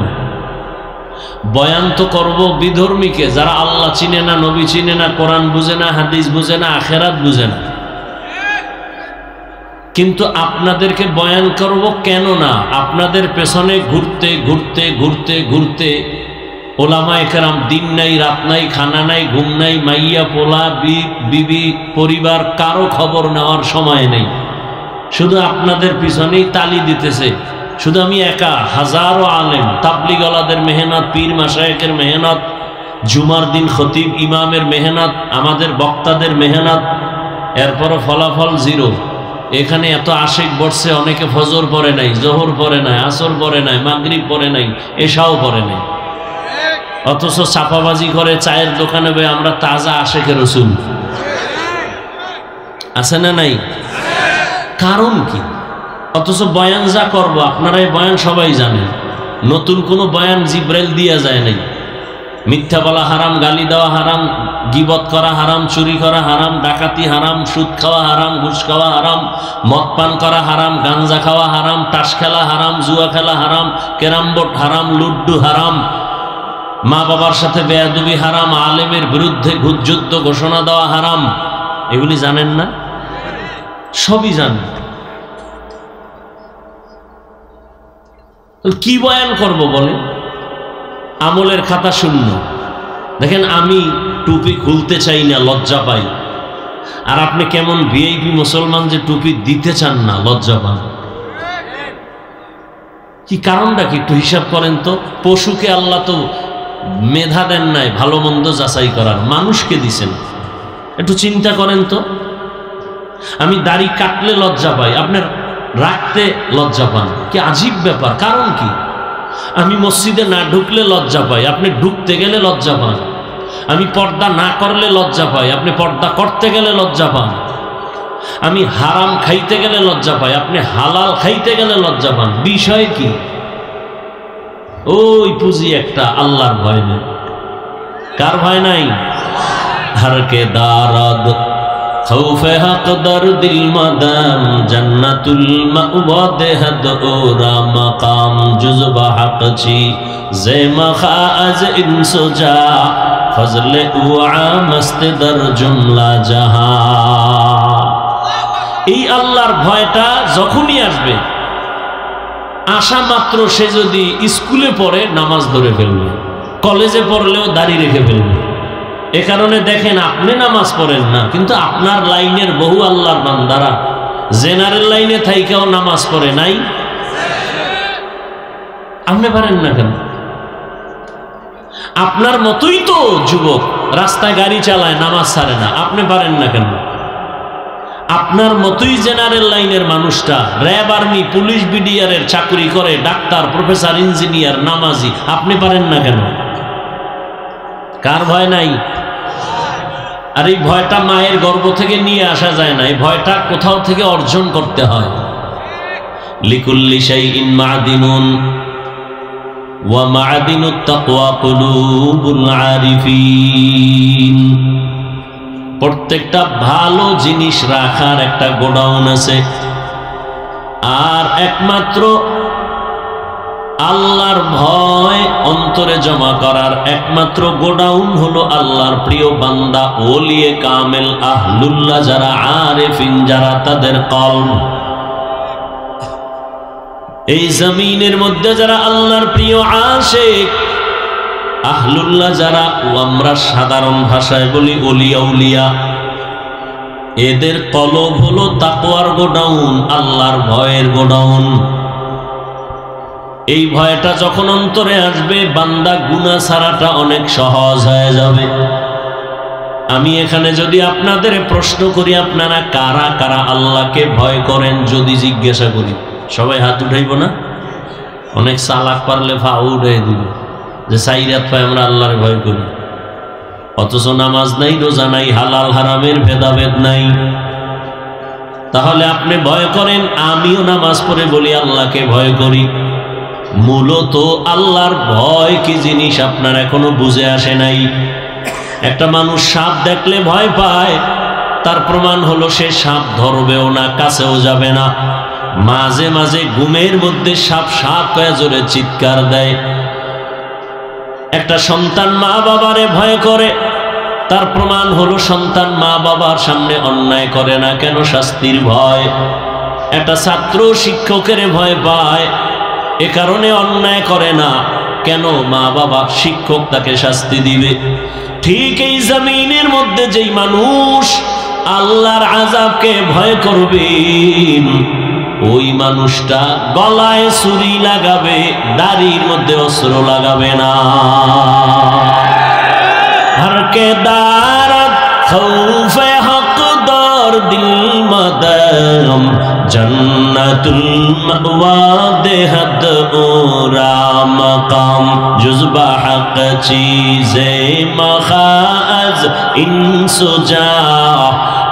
বয়ান তো করব বিধর্মীকে, যারা আল্লাহ চিনে না, নবী চিনে না, কোরআন বুঝে না, হাদিস বুঝে না, আখেরাত বুঝে না। কিন্তু আপনাদেরকে বয়ান করব কেন না? আপনাদের পেছনে ঘুরতে ঘুরতে ঘুরতে ঘুরতে ওলামায়ে কেরাম দিন নাই, রাত নাই, খানা নাই, ঘুম নাই, মাইয়া পোলা বিবি পরিবার কারো খবর নেওয়ার সময় নেই। শুধু আপনাদের পিছনেই তালি দিতেছে। শুধু আমি একা, হাজারো আলেম, তাবলিগওয়ালাদের মেহনত, পীর মাশায়েখের মেহনত, জুমার দিন খতিব ইমামের মেহনত, আমাদের বক্তাদের মেহনত, এরপরও ফলাফল জিরো। এখানে এত আশিক বসছে, অনেকে ফজর পড়ে নাই, জোহর পড়ে নাই, আসর পড়ে নাই, মাগরিব পড়ে নাই, এশাও পড়ে নাই। অথচ চাপাবাজি করে চায়ের দোকানে বই আমরা তাজা আশেকের রসুল। আছে না নাই? কারণ কি? অথচ বয়ান যা করবো আপনারা এই বয়ান সবাই জানেন। নতুন কোনো বয়ান জিব্রাইল দিয়া যায় নাই। মিথ্যা বলা হারাম, গালি দেওয়া হারাম, গীবত করা হারাম, চুরি করা হারাম, ডাকাতি হারাম, সুদ খাওয়া হারাম, ঘুষ খাওয়া হারাম, মদ পান করা হারাম, গাঞ্জা খাওয়া হারাম, তাস খেলা হারাম, জুয়া খেলা হারাম, ক্যারাম বোর্ড হারাম, লুড্ডু হারাম, মা বাবার সাথে বেয়াদবি হারাম, আলেমের বিরুদ্ধে যুদ্ধ ঘোষণা দেওয়া হারাম। এগুলি জানেন না? সবই জানেন। কি বয়ান করব বলে? আমলের খাতা শূন্য। দেখেন, আমি টুপি খুলতে চাই না, লজ্জা পাই। আর আপনি কেমন ভিআইপি মুসলমান যে টুপি দিতে চান না, লজ্জা পান। কি কারণটা কি একটু হিসাব করেন তো। পশুকে আল্লাহ তো মেধা দেন নাই ভালো মন্দ যাচাই করার, মানুষকে দিছেন। একটু চিন্তা করেন তো। আমি দাড়ি কাটলে লজ্জা পাই, আপনার রাখতে লজ্জা পান। কি আজীব ব্যাপার। কারণ কি? আমি মসজিদে না ঢুকলে লজ্জা পাই, আপনি ঢুকতে গেলে লজ্জা পান। আমি পর্দা না করলে লজ্জা পাই, আপনি পর্দা করতে গেলে লজ্জা পান। আমি হারাম খাইতে গেলে লজ্জা পাই, আপনি হালাল খাইতে গেলে লজ্জা পান। বিষয় কি? ওই পুঁজি একটা, আল্লাহর ভয় নেই। কার ভয় নাই? হরকে দারদ খৌফে হক দরদিল মাদাম জান্নাতুল মাওয়া দেহদ ওরা মাকাম জুজবা হক ছি জে মখাজ ইনসুজা ফজলে উআ মস্ত দর জুমলা জাহান। এই আল্লাহর ভয়টা যখনই আসবে, আসা মাত্র সে যদি স্কুলে পড়ে নামাজ ধরে ফেলবে, কলেজে পড়লেও দাড়ি রেখে ফেলবে। এ কারণে দেখেন, আপনি নামাজ পড়েন না, কিন্তু আপনার লাইনের বহু আল্লাহর বান্দারা জেনারেল লাইনে থাইকাও নামাজ পড়ে নাই। আপনি পারেন না কেন? আপনার মতোই তো যুবক রাস্তায় গাড়ি চালায়, নামাজ ছাড়ে না। আপনি পারেন না কেন? আপনার মতোই জেনারেল লাইনের মানুষটা র্যাব, আর্মি, পুলিশ, বিডিআরের চাকরি করে, ডাক্তার, প্রফেসর, ইঞ্জিনিয়ার, নামাজি। আপনি পারেন না কেন? কার ভয় নাই? আর এই ভয়টা মায়ের গর্ভ থেকে নিয়ে আসা যায় না, এই ভয়টা কোথাও থেকে অর্জন করতে হয়। লিকুল্লি শাইইন মা'দিনুন ওয়া মা'দিনুত তাকওয়া কুলুবুল আরিফিন। প্রত্যেকটা ভালো জিনিস রাখার একটা গোডাউন আছে, আর একমাত্র আল্লাহর ভয় অন্তরে জমা করার একমাত্র গোডাউন হলো আল্লাহর প্রিয় বান্দা, ওলিয়ে কামেল, আহলুল্লাহ যারা, আরেফিন যারা, তাদের কলব। এই জমিনের মধ্যে যারা আল্লাহর প্রিয় আশিক, আহলুল্লাহ যারা, আমরা সাধারণ ভাষায় বলি ওলিয়া উলিয়া, এদের কলব হলো তাকওয়ার গোডাউন, আল্লাহর ভয়ের গোডাউন। এই ভয়টা যখন অন্তরে আসবে, বান্দা গুনাহ ছাড়াটা অনেক সহজ হয়ে যাবে। আমি এখানে যদি আপনাদের প্রশ্ন করি, আপনারা কারা কারা আল্লাহকে ভয় করেন যদি জিজ্ঞাসা করি, সবাই হাত উঠাইব না? অনেক চালাক পারলে ফা উঠাই দিবে যে সাইরাত পায় আমরা আল্লাহর ভয় করি। অথচ নামাজ নাই, রোজা নাই, হালাল হারামের ভেদাভেদ নাই। তাহলে আপনি ভয় করেন, আমিও নামাজ পড়ে বলি আল্লাহকে ভয় করি। মূলত আল্লাহর ভয় কি জিনিস আপনার এখনো বুঝে আসে নাই। একটা মানুষ সাপ দেখলে ভয় পায়, তার প্রমাণ হলো সে সাপ ধরবেও না, কাছেও যাবে না। মাঝে মাঝে ঘুমের মধ্যে সাপ সাপ কয়ে জোরে চিৎকার দেয়। একটা সন্তান মা বাবারে ভয় করে, তার প্রমাণ হলো সন্তান মা বাবার সামনে অন্যায় করে না, কেন? শাস্তির ভয়। একটা ছাত্র শিক্ষকের ভয় পায়, এ কারণে অন্যায় করে না, কেন? মা বাবা শিক্ষক তাকে শাস্তি দিবে। ঠিক এই জমিনের মধ্যে যেই মানুষ আল্লাহর আযাবকে ভয় করবেন, ওই মানুষটা গলায় ছুরি লাগাবে, দাড়ির মধ্যে অস্ত্র লাগাবে না। हर के दारत खौफे हक दौर दिल मदम जन्नतुल मअवा देहद ओरा मकाम जुज़्बा हक चीज़े मखाज इंसुजा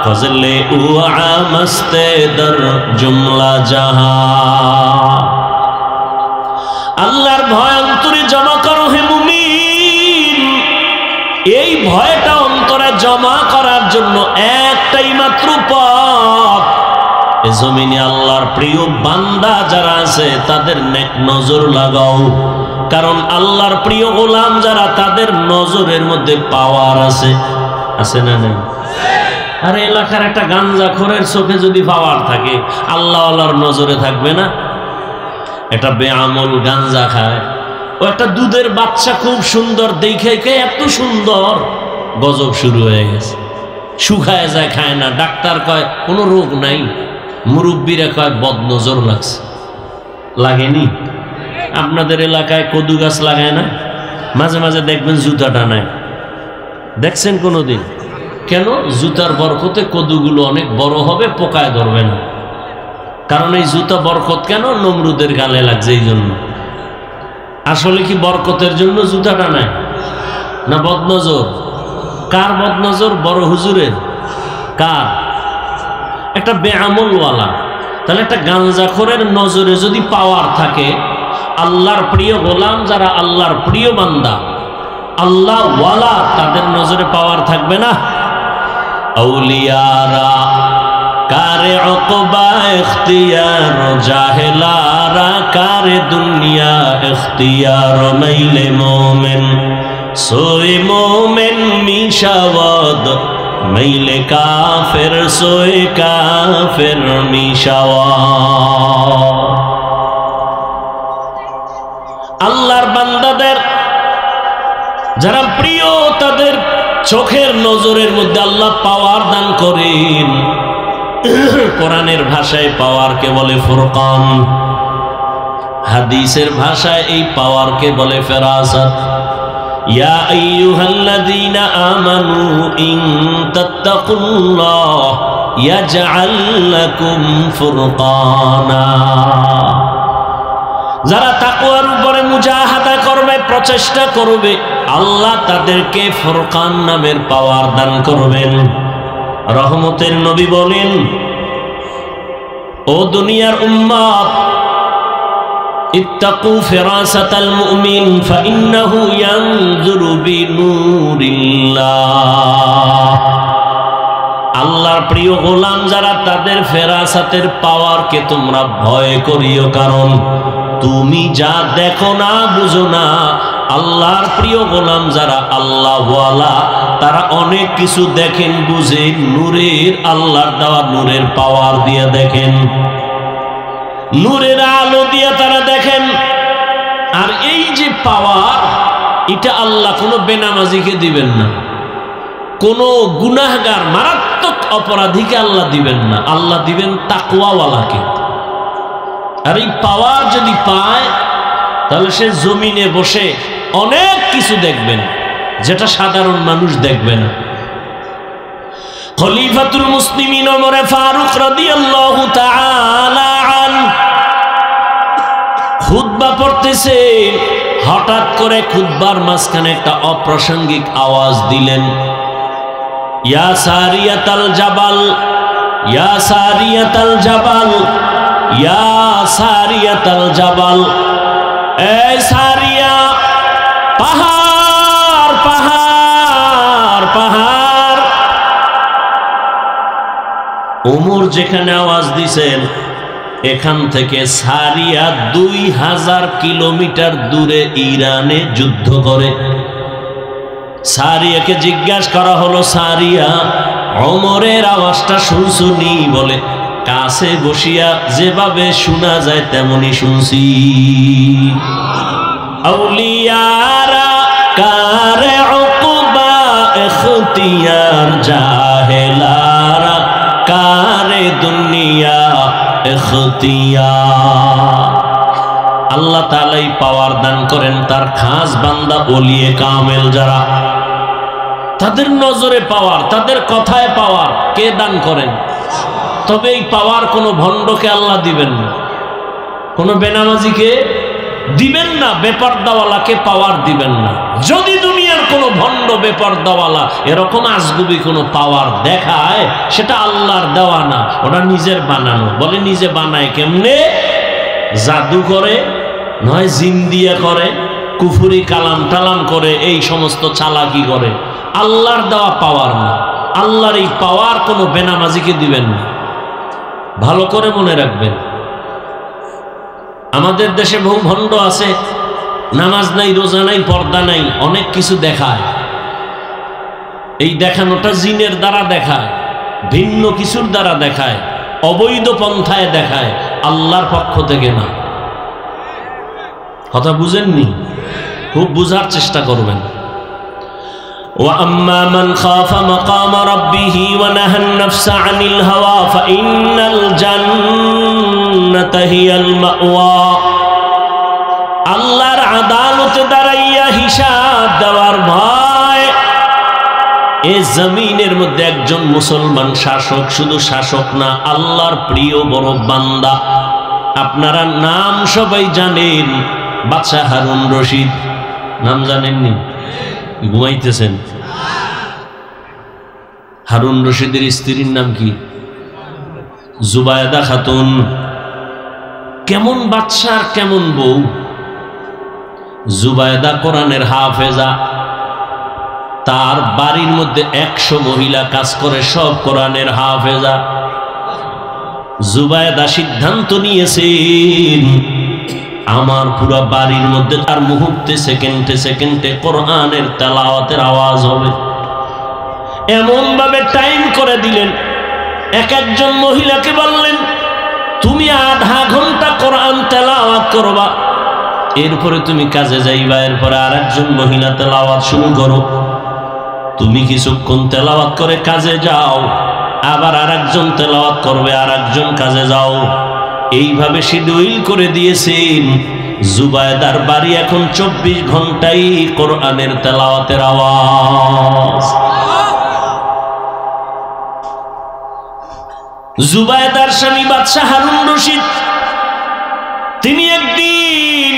फजले उआ मस्ते दर जुमला जहां। আল্লাহর ভয় অন্তরে জমা করো হে মুমিন। এই ভয়টা অন্তরে জমা করার জন্য একটাই মাত্র পথ, এ জমিনে আল্লাহর প্রিয় বান্দা যারা আছে তাদের নেক নজর লাগাও। কারণ আল্লাহর প্রিয় গোলাম যারা, তাদের নজরের মধ্যে পাওয়ার আছে। আছে না নেই? আর এলাকার একটা গাঞ্জাখোরের চোখে যদি পাওয়ার থাকে, আল্লাহ আল্লাহর নজরে থাকবে না? একটা বেআমল গাঞ্জা খায়, ও একটা দুধের বাচ্চা খুব সুন্দর দেখে এত সুন্দর, গজব শুরু হয়ে গেছে। শুকায় যায়, খায় না। ডাক্তার কয় কোনো রোগ নাই, মুরব্বীরা কয় বদনজর লাগছে। লাগেনি? আপনাদের এলাকায় কদু গাছ লাগায় না? মাঝে মাঝে দেখবেন জুতা টানায়, দেখছেন কোনোদিন? কেন? জুতার বরকতে কদুগুলো অনেক বড় হবে, পোকায় ধরবে না। কারণ এই জুতা বরকত কেন? নমরুদের গালে লাগছে এই জন্য। আসলে কি বরকতের জন্য জুতা টানায় না বদনজর? কার বদনজর? বড় হুজুরের। কার? একটা বেআমলওয়ালা। তাহলে একটা গাঞ্জাখোরের নজরে যদি পাওয়ার থাকে, আল্লাহর প্রিয় গোলাম যারা, আল্লাহর প্রিয় বান্দা, আল্লাহ ওয়ালা, তাদের নজরে পাওয়ার থাকবে না? আউলিয়ারা কারে অকবা ইখতিয়ার, জাহেলারা কারে দুনিয়া ইখতিয়ার। মাইলে মোমেন সোয়ে মোমেন মিশাওয়াদ, মাইলে কাফের সোয়ে কাফের মিশাওয়াদ। আল্লাহর বান্দাদের যারা প্রিয়, তাদের চোখের নজরের মধ্যে আল্লাহ পাওয়ার দান করেন। কোরআনের ভাষায় পাওয়ারকে বলে ফুরকান, হাদিসের ভাষায় এই পাওয়ারকে বলে ফেরাসাত। ইয়া আইয়ুহাল্লাযীনা আমানু ইন তাত্তাকুল্লাহ ইয়াজআল লাকুম ফুরকানা। যারা তাকওয়ার উপরে মুজাহাদা করবে, প্রচেষ্টা করবে, আল্লাহ তাদেরকে ফুরকান নামের পাওয়ার দান করবেন। রহমতের নবী বলেন, ও দুনিয়ার উম্মত, ইত্তাকু ফিরাসাতাল মুমিন ফাইন্নাহু ইয়ানজুরু বিনূরিল্লাহ। আল্লাহর প্রিয় গোলাম যারা, তাদের ফেরাসাতের পাওয়ারকে তোমরা ভয় করিও। কারণ তুমি যা দেখো না, বুঝো না, আল্লাহর প্রিয় গোলাম যারা, আল্লাহ ওয়ালা, তারা অনেক কিছু দেখেন, বুঝেন, নূরের, আল্লাহর দেওয়া নূরের পাওয়ার দিয়ে দেখেন, নূরের আলো দিয়ে তারা দেখেন। আর এই যে পাওয়ার, এটা আল্লাহ কোনো বেনামাজিকে দিবেন না, কোনো গুনাহগার মারাত্মক অপরাধীকে আল্লাহ দিবেন না, আল্লাহ দিবেন তাকওয়াওয়ালাকে। আর এই পাওয়ার যদি পায়, তাহলে সে জমিনে বসে অনেক কিছু দেখবেন, যেটা সাধারণ মানুষ দেখবে না। খলিফাতুল মুসলিমিন ওমর ফারুক রাদিয়াল্লাহু তাআলা আনহু খুতবা পড়তেছে, হঠাৎ করে খুতবার মাঝখানে একটা অপ্রাসঙ্গিক আওয়াজ দিলেন, ইয়া সারিয়াতাল জাবাল ইয়া সারিয়াতাল জাবাল, ইয়া সারিয়াতাল জাবাল, এই সারিয়া, পাহাড় পাহাড় পাহাড়। ওমর যেখানে আওয়াজ দিছেন এখান থেকে সারিয়া 2000 কিলোমিটার দূরে ইরানে যুদ্ধ করে। সারিয়াকে জিজ্ঞাসা করা হলো, সারিয়া ওমরের আওয়াজটা শুনছুনি? বলে কাছে বসিয়া যেভাবে শোনা যায় তেমনি শুনছি। আউলিয়ারা কারে উকবা ইখতিয়ার, জাহেলারা কারে দুনিয়া ইখতিয়ার। আল্লাহ তাআলাই পাওয়ার দান করেন তার খাস বান্দা ওলিয়ে কামেল যারা, তাদের নজরে পাওয়ার, তাদের কথায় পাওয়ার কে দান করেন? তবে এই পাওয়ার কোনো ভণ্ডকে আল্লাহ দিবেন না, কোনো বেনামাজিকে দিবেন না, বেপরদাওয়ালাকে পাওয়ার দিবেন না। যদি দুনিয়ার কোনো ভণ্ড বেপরদাওয়ালা এরকম আজগুবি কোনো পাওয়ার দেখায়, সেটা আল্লাহর দেওয়া না, ওটা নিজের বানানো। বলে নিজে বানায় কেমনে? জাদু করে, নয় জিন দিয়ে করে, কুফুরি কালাম টালাম করে, এই সমস্ত চালাকি করে। আল্লাহর দেওয়া পাওয়ার না। আল্লাহর এই পাওয়ার কোনো বেনামাজিকে দিবেন না। ভালো করে মনে রাখবেন, আমাদের দেশে বহু ভণ্ড আছে, নামাজ নাই, রোজা নাই, পর্দা নাই, অনেক কিছু দেখায়। এই দেখানোটা জিনের দ্বারা দেখায়, ভিন্ন কিছুর দ্বারা দেখায়, অবৈধ পন্থায় দেখায়, আল্লাহর পক্ষ থেকে না। কথা বুঝেননি? খুব বুঝার চেষ্টা করবেন। وَأَمَّا مَنْ خَافَ مَقَامَ رَبِّهِ وَنَهَى النَّفْسَ عَنِ الْهَوَى فَإِنَّ الْجَنَّةَ هِيَ الْمَأْوَى। আল্লাহর আদালতে দাঁড়াইয়া হিসাব দেওয়ার ভয়। এ জমিনের মধ্যে একজন মুসলমান শাসক, শুধু শাসক না, আল্লাহর প্রিয় বড় বান্দা। আপনারা নাম সবাই জানেন, বাদশাহ হারুন রশিদ। নাম জানেননি? ঘুমাইতেছেন? হারুন রশিদের স্ত্রীর নাম কি? জুবায়দা খাতুন। কেমন বাদশাহ, কেমন বউ! জুবায়দা কোরআনের হাফেজা, তার বাড়ির মধ্যে 100 মহিলা কাজ করে, সব কোরআনের হাফেজা। জুবায়দা সিদ্ধান্ত নিয়েছেন, আমার পুরা বাড়ির মধ্যে তার মুহূর্তে, সেকেন্ডে সেকেন্ডে কোরআনের তেলাওয়াতের আওয়াজ হবে। এমন ভাবে টাইম করে দিলেন, এক একজন মহিলাকে বললেন, তুমি আধা ঘন্টা কোরআন তেলাওয়াত করবা, এরপরে তুমি কাজে যাইবা, এরপরে আরেকজন মহিলা তেলাওয়াত শুরু করো। তুমি কিছুক্ষণ তেলাওয়াত করে কাজে যাও, আবার আরেকজন তেলাওয়াত করবে, আরেকজন কাজে যাও। এইভাবে শিডিউল করে দিয়েছেন। জুবায়দার বাড়ি এখন 24 ঘন্টাই কোরআনের তেলাওয়াতের আওয়াজ। জুবায়দার স্বামী বাদশাহ হারুন রশিদ, তিনি একদিন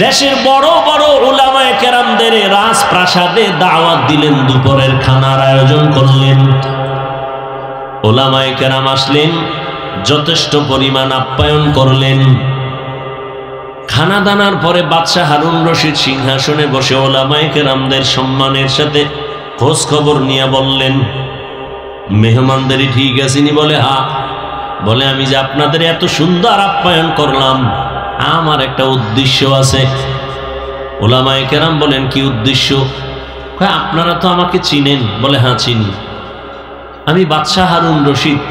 দেশের বড় বড় উলামায়ে কেরামদের রাজপ্রাসাদে দাওয়াত দিলেন, দুপুরের খানার আয়োজন করলেন। উলামায়ে কেরাম আসলেন, যথেষ্ট পরিমাণ আপ্যায়ন করলেন। খানা দানার পরে বাদশাহ হারুন রশিদ সিংহাসনে বসে উলামায়ে কেরামদের সম্মানের সাথে খোঁজ খবর নিয়ে বললেন, মেহমানদেরই ঠিক আছেনি? বলে হ্যাঁ। বলে আমি যে আপনাদের এত সুন্দর আপ্যায়ন করলাম, আমার একটা উদ্দেশ্য আছে। উলামায়ে কেরাম বলেন, কি উদ্দেশ্য? আপনারা তো আমাকে চিনেন। বলে হ্যাঁ চিনি, আমি বাদশাহ হারুন রশিদ।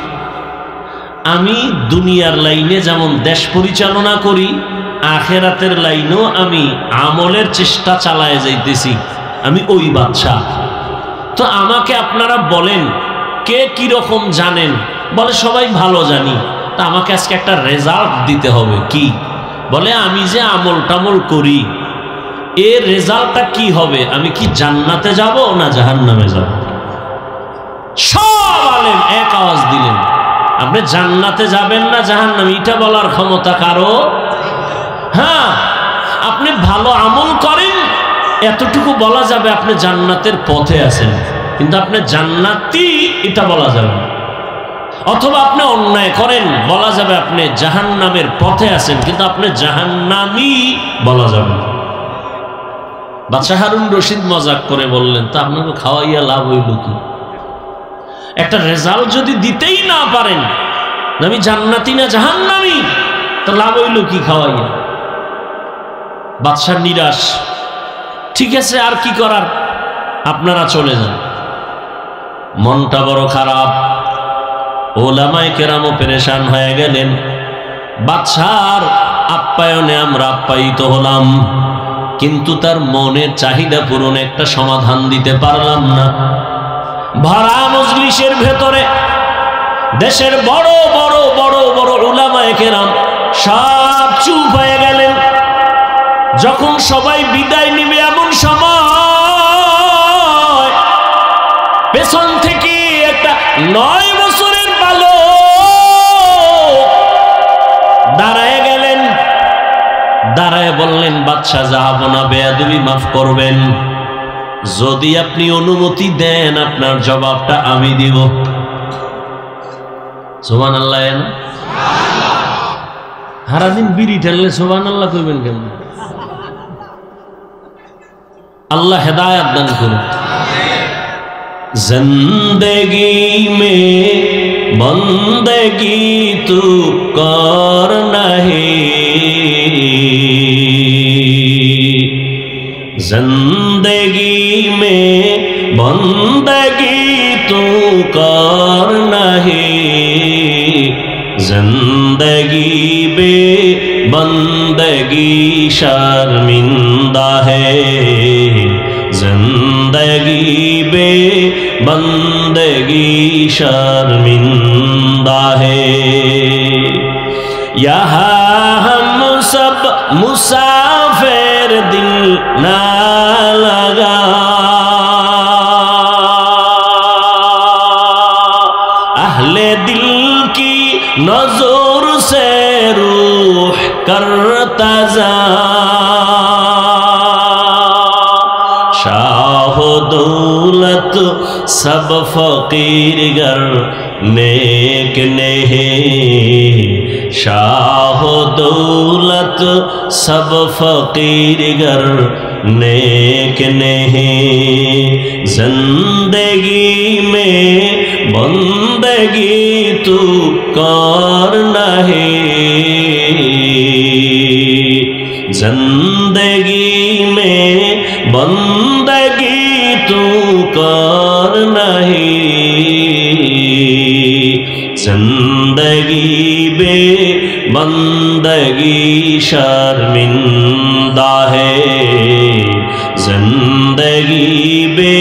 আমি দুনিয়ার লাইনে যেমন দেশ পরিচালনা করি, আখেরাতের লাইনেও আমি আমলের চেষ্টা চালায় যাইতেছি, আমি ওই বাদশাহ। তো আমাকে আপনারা বলেন, কে কিরকম জানেন? বলে সবাই ভালো জানি। তা আমাকে আজকে একটা রেজাল্ট দিতে হবে। কি? বলে আমি যে আমল টামল করি, এর রেজাল্টটা কি হবে? আমি কি জান্নাতে যাব না জাহান্নামে যাব? সব আলেম এক আওয়াজ দিলেন, আপনি জান্নাতে যাবেন না জাহান্নামে, এটা বলার ক্ষমতা কারো? হ্যাঁ, আপনি ভালো আমল করেন, এতটুকু বলা যাবে আপনি জান্নাতের পথে আছেন, কিন্তু আপনি জান্নাতি এটা বলা যাবে না। অথবা আপনি অন্যায় করেন, বলা যাবে আপনি জাহান্নামের পথে আছেন, কিন্তু আপনি জাহান্নামী বলা যাবে না। বাদশাহ হারুন রশিদ মজাক করে বললেন, তা আপনাকে খাওয়াইয়া লাভ হইল কি? একটা রেজাল্ট যদি দিতেই না পারেন আমি জান্নাতি না জাহান্নামী, তো লাভ হইল কি খাওয়াইয়া? বাদশাহ নিরাশ। ঠিক আছে, আর কি করার, আপনারা চলে যান। মনটা বড় খারাপ, ওলামায়ে কেরামও পেরেশান হয়ে গেলেন। বাদশার আপ্যায়নে আমরা আপ্যায়িত হলাম, কিন্তু তার মনের চাহিদা পূরণে একটা সমাধান দিতে পারলাম না। ভরা মজলিসের ভেতরে দেশের বড় বড় বড় বড় উলামায়ে কেরাম সব চুপ হয়ে গেলেন। যখন সবাই বিদায় নিবে এমন সময় পেছন থেকে একটা 9 বছরের বালক দাঁড়ায় গেলেন। দাঁড়ায় বললেন, বাদশাহ জাহাপনা বেয়াদবি মাফ করবেন, যদি আপনি অনুমতি দেন আপনার জবাবটা আমি দিব। সুবহানাল্লাহ। সারাদিন বিড়ি ঠেললে সুবহানাল্লাহ কইবেন কেন? আল্লাহ হেদায়েত দান করুন। জিন্দেগি মে বন্দেগি তু কর নাহি, जिंदगी में बंदगी तू कर नहीं, जिंदगी बे बंदगी शर्मिंदा है, जिंदगी बे बंदगी शर्मिंदा है। यहाँ हम सब मुसाफिर दिल ना लगा, अहले दिल की नजर से रूह करता जा, शाह दौलत सब फकीर गर नेक नहीं, शाह दौलत सब फकीर गर नेक नहीं, जिंदगी में बंदगी तू कर नहीं, जिंदगी में बंदगी तू कर नहीं, जिंदगी बे बंदगी शर्मिंदा है, जिंदगी बे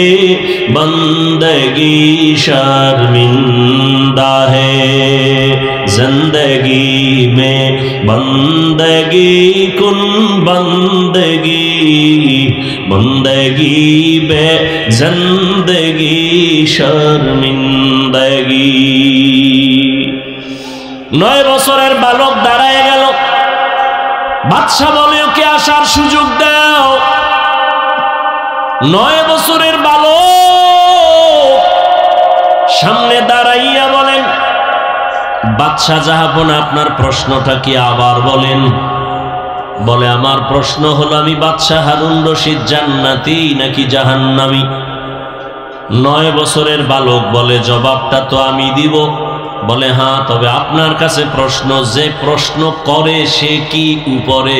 बंदगी शर्मिंदा है, जिंदगी में बंदगी कुन बंदगी, बंदगी बे जिंदगी शर्मिंदगी। 9 বছরের বালক দাঁড়ায় গেল। বাদশা বলে, ওকে আসার সুযোগ দাও। 9 বছরের বালক সামনে দাঁড়াইয়া বলেন, বাদশা জাহাপনা আপনার প্রশ্নটা কি আবার বলেন। বলে, আমার প্রশ্ন হলো আমি বাদশাহ হারুন রশিদ জান্নাতি নাকি জাহান্নামী। 9 বছরের বালক বলে, জবাবটা তো আমি দিব। বলে, হ্যাঁ, তবে আপনার কাছে প্রশ্ন, যে প্রশ্ন করে সে কি উপরে,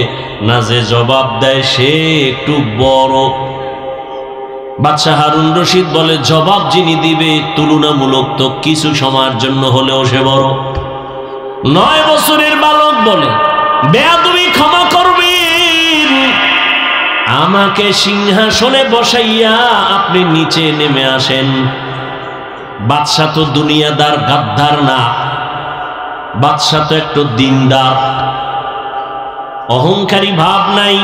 না যে জবাব দেয় সে একটু বড়। বাদশাহ হারুন রশিদ বলে, জবাব যিনি দিবে তুলনামূলক তো কিছু সময়ের জন্য হলেও সে বড়। 9 বছরের বালক বলে, বেয়াদবি ক্ষমা করবেন, আমাকে সিংহাসনে বসাইয়া আপনি নিচে নেমে আসেন। বাদশা তো দুনিয়াদার গাদ্দার না, বাদশা তো একটু দিনদার, অহংকারী ভাব নাই।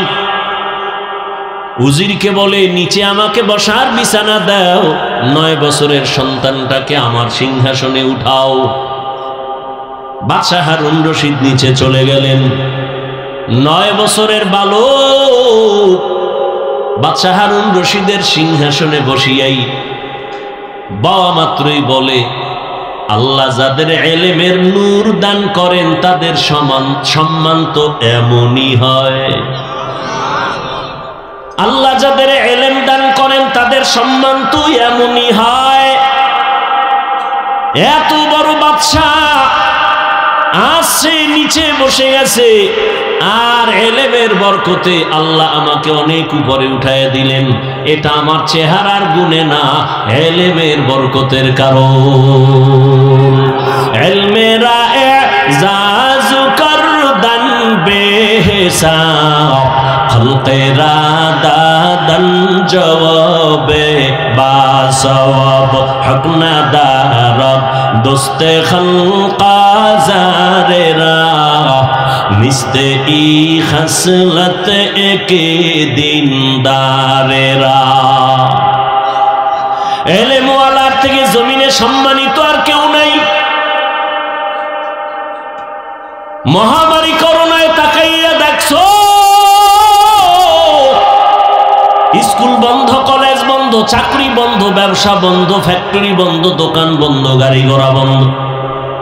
উজিরকে বলে, নিচে আমাকে বসার বিছানা দাও, 9 বছরের সন্তানটাকে আমার সিংহাসনে উঠাও। বাদশাহ হারুন রশিদ নিচে চলে গেলেন। 9 বছরের বালক বাদশাহ হারুন রশিদের সিংহাসনে বসিয়াই বাবা মাত্রই বলে, আল্লাহ যাদের ইলমের নূর দান করেন তাদের সম্মান তো এমনই হয়। আল্লাহ যাদের ইলম দান করেন তাদের সম্মান তো এমনই হয়। এত বড় বাদশা আসছে নিচে বসে গেছে, আর ইলমের বরকতে আল্লাহ আমাকে অনেক উপরে উঠায় দিলেন। এটা আমার চেহারার গুণে না, ইলমের বরকতের কারণ। ইলমেরা এজাজ করদান বেহিসাব, খলকেরা দাদান জওয়াবে বাসওয়াব, হক না দারব দোস্তে খলকা জারেরা, নিস্তে ই খসলত একে দিনদারেরা। ইলমওয়ালার থেকে জমিনে সম্মানিত আর কেউ নাই। মহামারী করোনায় তাকাইয়া দেখছো, স্কুল বন্ধ, কলেজ বন্ধ, চাকরি বন্ধ, ব্যবসা বন্ধ, ফ্যাক্টরি বন্ধ, দোকান বন্ধ, গাড়ি ঘোড়া বন্ধ,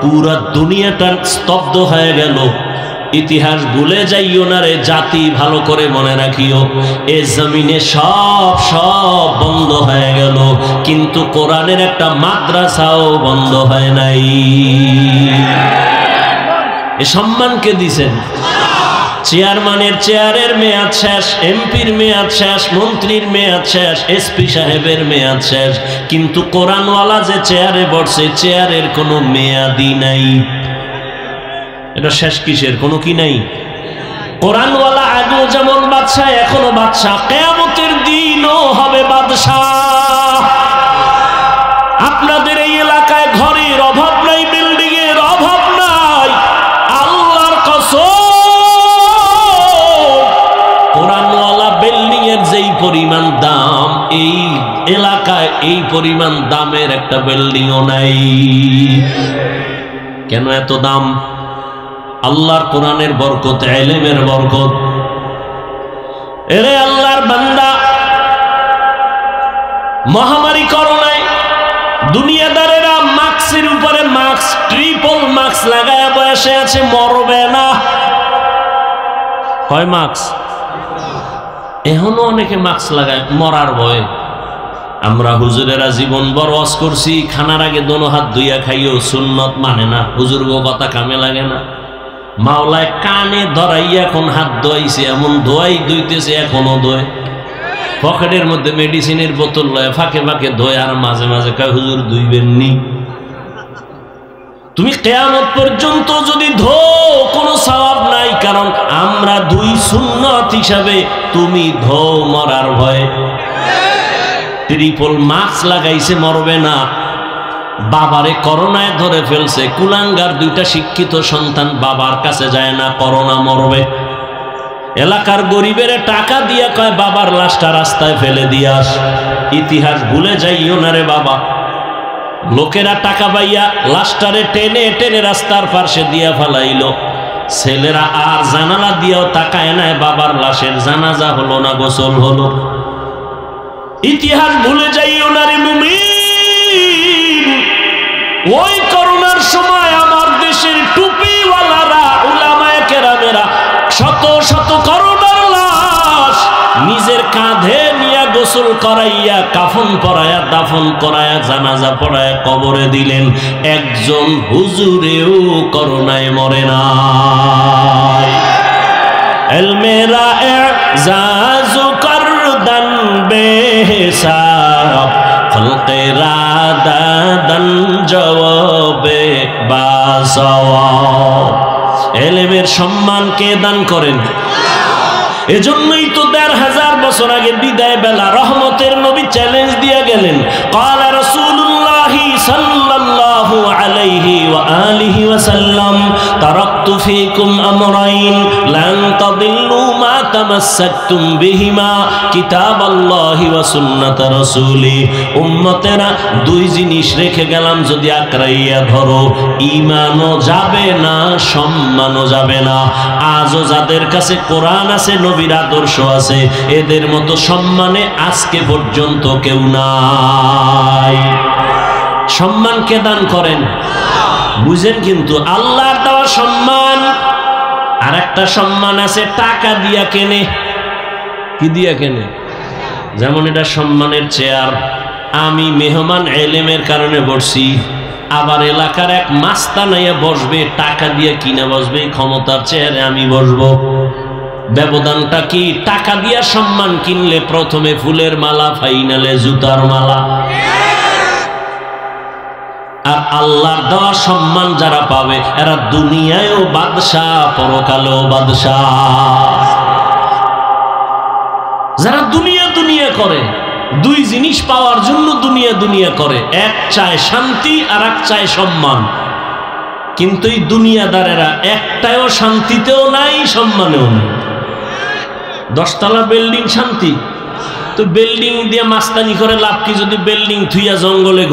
পুরা দুনিয়াটা স্তব্ধ হয়ে গেল। ইতিহাস ভুলে যাইও না রে জাতি, ভালো করে মনে রাখিও, এ জমিনে সব বন্ধ হয়ে গেল, কিন্তু কোরআনের একটা মাদ্রাসাও বন্ধ হয় নাই। এ সম্মানকে দিছেন। চেয়ারম্যানের চেয়ারের মেয়াদ শেষ, এমপির মেয়াদ শেষ, মন্ত্রীর মেয়াদ শেষ, এসপি সাহেবের মেয়াদ শেষ, কিন্তু কোরআনওয়ালা যে চেয়ারে বসে চেয়ারের কোনো মেয়াদই নাই। এটা শেষ কিসের? কোনো কি নাই। কোরআনওয়ালা আগেও যেমন বাদশা, এখনো বাদশা, কিয়ামতের দিনও হবে বাদশা। আপনাদের এই এলাকায় ঘরের অভাব নাই, বিল্ডিং এর অভাব নাই, আল্লাহর কসম কোরআনওয়ালা বিল্ডিং এর যেই পরিমাণ দাম, এই এলাকায় এই পরিমাণ দামের একটা বিল্ডিংও নাই। কেন এত দাম? আল্লাহর কোরআনের বরকত, ইলমের বরকত। এরে আল্লাহর বান্দা, মহামারী করোনায় দুনিয়াদারেরা মাস্কের উপরে মাস্ক, ট্রিপল মাস্ক লাগায় বসে আছে, মরবে না। কয় মাস্ক? এখনো অনেকে মাস্ক লাগায় মরার ভয়ে। আমরা হুজুরেরা জীবন বড় ওয়াজ করছি, খানার আগে দোনো হাত ধুইয়া খাইও, সুন্নত মানে না, হুজুর গো কথা কামে লাগে না। মাওলায় কানে ধরাইয়া এখন হাত ধোয়াইছে, এমন ধোয়াই ধুইতেছে এখনো ধোয়। পকেটের মধ্যে মেডিসিনের বোতল লয়, ফাঁকে ফাঁকে ধোয়, আর মাঝে মাঝে কয় হুজুর ধুইবেননি। তুমি কিয়ামত পর্যন্ত যদি ধো, কোনো সওয়াব নাই, কারণ আমরা দুই সুন্নত হিসাবে, তুমি ধো মরার ভয়। ট্রিপল মাস্ক লাগাইছে, মরবে না। বাবারে করোনায় ধরে ফেলছে, কুলাঙ্গার দুইটা শিক্ষিত সন্তান বাবার কাছে যায় না, করোনা মরবে। এলাকার গরিবের টাকা দিয়া কয় বাবার লাশটা রাস্তায় ফেলে দিয়ে আস। ইতিহাস ভুলে যাইও না রে বাবা। লোকেরা টাকা পাইয়া লাশটারে টেনে টেনে রাস্তার পাশে দিয়া ফেলাইলো। ছেলেরা আর জানালা দিয়েও তাকায় নাই, বাবার লাশের জানাজা হলো না, গোসল হলো। ইতিহাস ভুলে যাইও না রে মুমিন। ওই করোনার সময় আমার দেশের টুপিওয়ালারা, উলামায়ে কেরামেরা শত শত করোনার লাশ নিজের কাঁধে নিয়ে গোসল করাইয়া, কাফন পরাইয়া, দাফন করাইয়া, জানাজা পড়াইয়া কবরে দিলেন। একজন হুজুরেও করোনায় মরে নাই। ইলমেরা এজাজ করদান বেহিসাব, খলকেরা দাদান জওয়াবে বাসওয়াব। ইলমের সম্মান কে দান করেন? এজন্যই তো ১৫০০ বছর আগে বিদায় বেলা রহমতের নবী চ্যালেঞ্জ দিয়ে গেলেন, ক্বালা রাসূলুল্লাহি সাল্লাল্লাহু আলাইহি ওয়া আলিহি ওয়াসাল্লাম, তারাকতু ফীকুম আমরাইন লান তাদিল্লু মা তামাসসাকতুম বিহিমা, কিতাবাল্লাহি ওয়া সুন্নাত রাসূলি। উম্মতেরা, দুই জিনিস রেখে গেলাম, যদি আঁকড়াইয়া ধরো, ঈমানও যাবে না, সম্মানও যাবে না। আজও যাদের কাছে কোরআন আছে, নবীর আদর্শ আছে, এদের মতো সম্মানে আজকে পর্যন্ত কেউ নাই। সম্মান কে দান করেন? বুঝেন কিন্তু আল্লাহর দেওয়া সম্মান। আর একটা সম্মান আছে টাকা দিয়া কেনে। কি দিয়া কেনে? যেমন এটা সম্মানের চেয়ার, আমি মেহমান এলেমের কারণে বসছি, আবার এলাকার এক মাস্তানাইয়া বসবে, টাকা দিয়ে কিনে বসবে, ক্ষমতার চেয়ারে আমি বসবো। ব্যবধানটা কি? টাকা দিয়া সম্মান কিনলে প্রথমে ফুলের মালা, ফাইনালে জুতার মালা। আর আল্লাহর দেওয়া সম্মান যারা পাবে এরা দুনিয়ায়ও বাদশাহ, পরকালেও বাদশাহ। যারা দুনিয়া দুনিয়া করে, দুই জিনিস পাওয়ার জন্য দুনিয়া দুনিয়া করে, এক চায় শান্তি আর এক চায় সম্মান। কিন্তু এই দুনিয়াদারেরা একটাও শান্তিতেও নাই, সম্মানেও নাই। 10 তলা বিল্ডিং শান্তি, তো বিল্ডিং দিয়ে মাস্তানি করে লাভ কি? যদি বিল্ডিং থুইয়া জঙ্গলে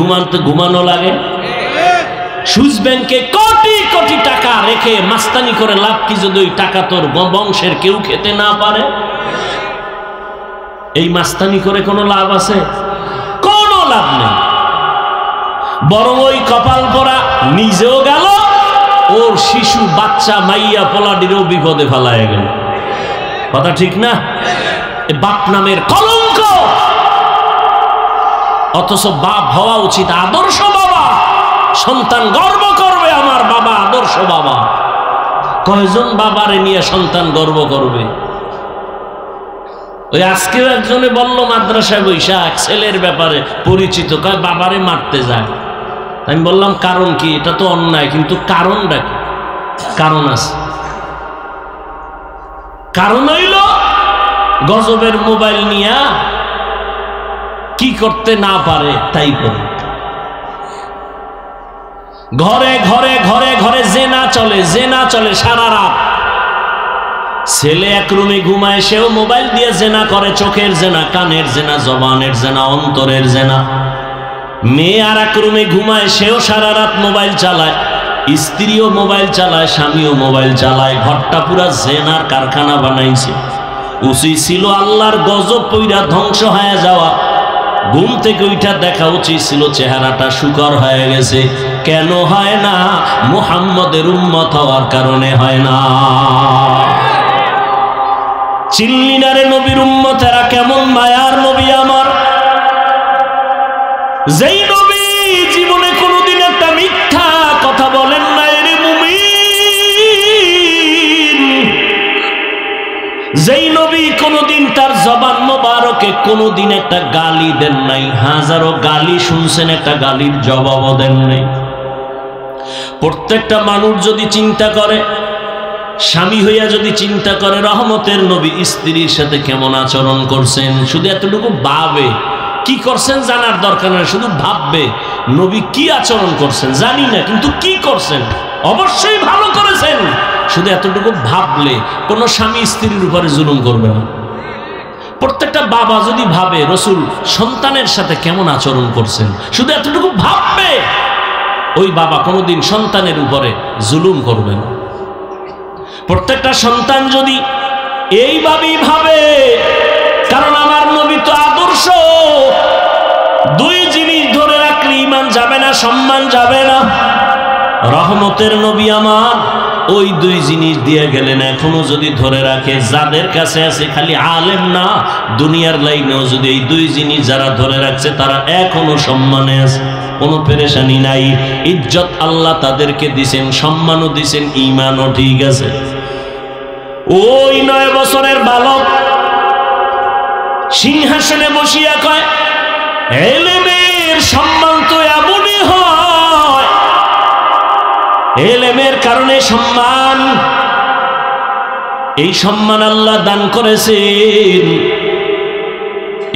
ঘুমানো লাগে? সুইস ব্যাংকে কোটি কোটি টাকা রেখে মাস্তানি করে লাভ কি যদি ওই টাকা তোর বংশের কেউ খেতে না পারে? এই মাস্তানি করে কোনো লাভ আছে? কোনো লাভ নেই। বরং ওই কপাল পরা নিজেও গেল, ওর শিশু বাচ্চা মাইয়া পোলাডিরও বিপদে ফেলায় গেল। কথা ঠিক না? বাপ নামের কলঙ্ক। অথচ বাপ হওয়া উচিত আদর্শ বাবা। সন্তান গর্ব করবে আমার বাবা আদর্শ বাবা। কয়জন বাবারে নিয়ে সন্তান গর্ব করবে? ওই আজকেও একজনে বলল মাদ্রাসায় বৈশা ছেলের ব্যাপারে পরিচিত, কয় বাবারে মারতে যায়। আমি বললাম কারণ কি? এটা তো অন্যায়, কিন্তু কারণটা কি? কারণ আছে। কারণ হইল গজবের মোবাইল নিয়া কি করতে না পারে তাই করে। ঘরে ঘরে ঘরে ঘরে জেনা চলে, জেনা চলে সারা রাত। ছেলে এক রুমে ঘুমায়, সেও মোবাইল দিয়ে জেনা করে। চোখের জেনা, কানের জেনা, জবানের জেনা, অন্তরের জেনা। মেয়ে আর এক রুমে ঘুমায়, সেও সারা রাত মোবাইল চালায়। স্ত্রীও মোবাইল চালায়, স্বামীও মোবাইল চালায়। ঘরটা পুরা জেনার কারখানা বানাইছে। উচিত ছিল আল্লাহর গজব পইরা ধ্বংস হয়ে যাওয়া। ঘুম থেকে উঠা দেখা উচিত ছিল চেহারাটা শুকর হয়ে গেছে। কেন হয় না? মুহাম্মদের উম্মত হওয়ার কারণে হয় না। চিল্লিনারে নবীর উম্মতেরা কেমন মায়ার নবী আমার, যেই নবী জীবনে কোনোদিন একটা মিথ্যা কথা বলেন নাই রে মুমিন। যেই নবী কোনোদিন তার জবান মোবারকে কোনোদিন একটা গালি দেন নাই। হাজারো গালি শুনছেন, একটা গালির জবাবও দেন নাই। প্রত্যেকটা মানুষ যদি চিন্তা করে, স্বামী হইয়া যদি চিন্তা করে রহমতের নবী স্ত্রীর সাথে কেমন আচরণ করছেন, শুধু এতটুকু ভাবে, কি করছেন জানার দরকার নেই, শুধু ভাববে নবী কি আচরণ করছেন জানি না, কিন্তু কি করছেন অবশ্যই ভালো করেছেন। শুধু এতটুকু ভাবলে কোনো স্বামী স্ত্রীর উপরে জুলুম করবে না। প্রত্যেকটা বাবা যদি ভাবে রসুল সন্তানের সাথে কেমন আচরণ করছেন, শুধু এতটুকু ভাববে, ওই বাবা কোনোদিন সন্তানের উপরে জুলুম করবে না। প্রত্যেকটা সন্তান যদি এইভাবেই ভাবে, কারণ আমার নবী তো আদর্শ। দুই জিনিস ধরে রাখলে ঈমান যাবে না, সম্মান যাবে না। রহমতের নবী আমার ওই দুই জিনিস দিয়ে গেলেন। এখনো যদি ধরে রাখে, যাদের কাছে আছে খালি আলেম না, দুনিয়ার লাইনেও যদি এই দুই জিনিস যারা ধরে রাখছে তারা এখনো সম্মানে আছে, কোনো পেরেশানি নাই। ইজ্জত আল্লাহ তাদেরকে দিছেন, সম্মানও দিছেন, ঈমানও ঠিক আছে। ওই 9 বছরের বালক সিংহাসনে বসিয়া কয়, এলেমের সম্মান তো এমনই হয়, এলেমের কারণে সম্মান। এই সম্মান আল্লাহ দান করেছেন।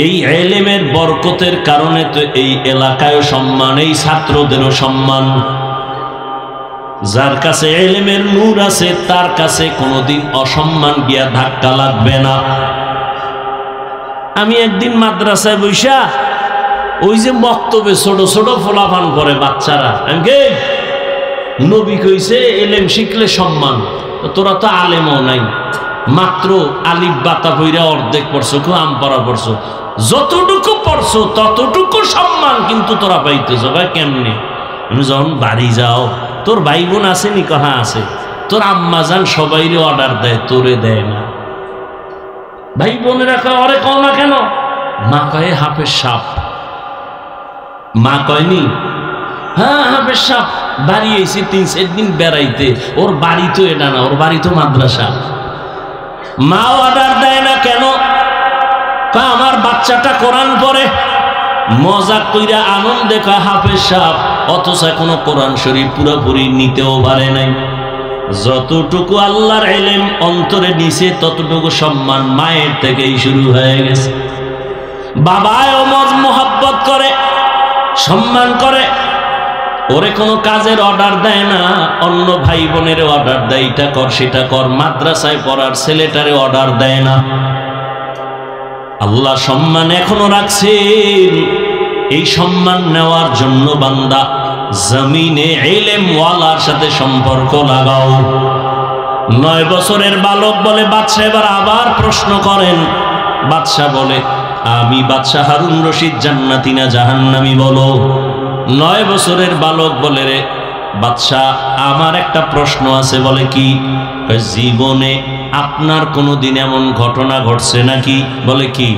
এই এলেমের বরকতের কারণে তো এই এলাকায় সম্মান, এই ছাত্রদেরও সম্মান। যার কাছে এলেমের নূর আছে তার কাছে কোনোদিন অসম্মান গিয়া ধাক্কা লাগবে না। আমি একদিন মাদ্রাসায় বৈশা ওই যে বক্তব্যে ছোট ছোট ফোলাফান করে বাচ্চারা, নবী কইছে এলেম শিখলে সম্মান, তোরা তো আলেমও নাই, মাত্র আলিফ বাতা পইরা অর্ধেক পড়ছো, কেউ আম পড়া পড়ছো, যতটুকু করছো ততটুকু সম্মান কিন্তু তোরা পাইতেছো। ভাই কেমনে? আমি যখন বাড়ি যাও তোর ভাই বোন আসেনি? কাহা আছে? তোর আম্মা জান সবাইরে অর্ডার দেয়, তোরে দেয় না। ভাই বোনেরা কয় অরে কও না কেন? মা কয়ে হাফেজ সাপ। মা কয়নি? হ্যাঁ হাফেজ সাপ বাড়ি এসে 3-4 দিন বেড়াইতে, ওর বাড়ি তো এটা না, ওর বাড়ি তো মাদ্রাসা। মা অর্ডার দেয় না কেন? আমার বাচ্চাটা কোরআন পড়ে। মজা কইরা আনন্দে কয় হাফেজ সাপ, অথচ এখনো কোরআন শরীফ পুরোপুরি নিতেও পারে নাই। যতটুকু আল্লাহর ইলম অন্তরে নিছে ততটুকু সম্মান মায়ের থেকেই শুরু হয়ে গেছে। বাবাও মোহাব্বত করে, সম্মান করে, ওরে কোনো কাজের অর্ডার দেয় না, অন্য ভাই বোনের অর্ডার দেয়, এটা কর সেটা কর। মাদ্রাসায় পড়ার ছেলেটারে অর্ডার দেয় না। আল্লাহ সম্মান এখনো রাখছেন। এই সম্মান নেওয়ার জন্য বান্দা জমিনে ইলমওয়ালার সাথে সম্পর্ক লাগাও। 9 বছরের বালক বলে বাদশা এবার আবার প্রশ্ন করেন। বাদশা বলে আমি বাদশা হারুন রশিদ জান্নাতি না জাহান্নামী বলো। 9 বছরের বালক বলে রে বাদশা আমার একটা প্রশ্ন আছে। বলে কি? জীবনে আপনার কোনোদিন এমন ঘটনা ঘটছে নাকি? বলে কি?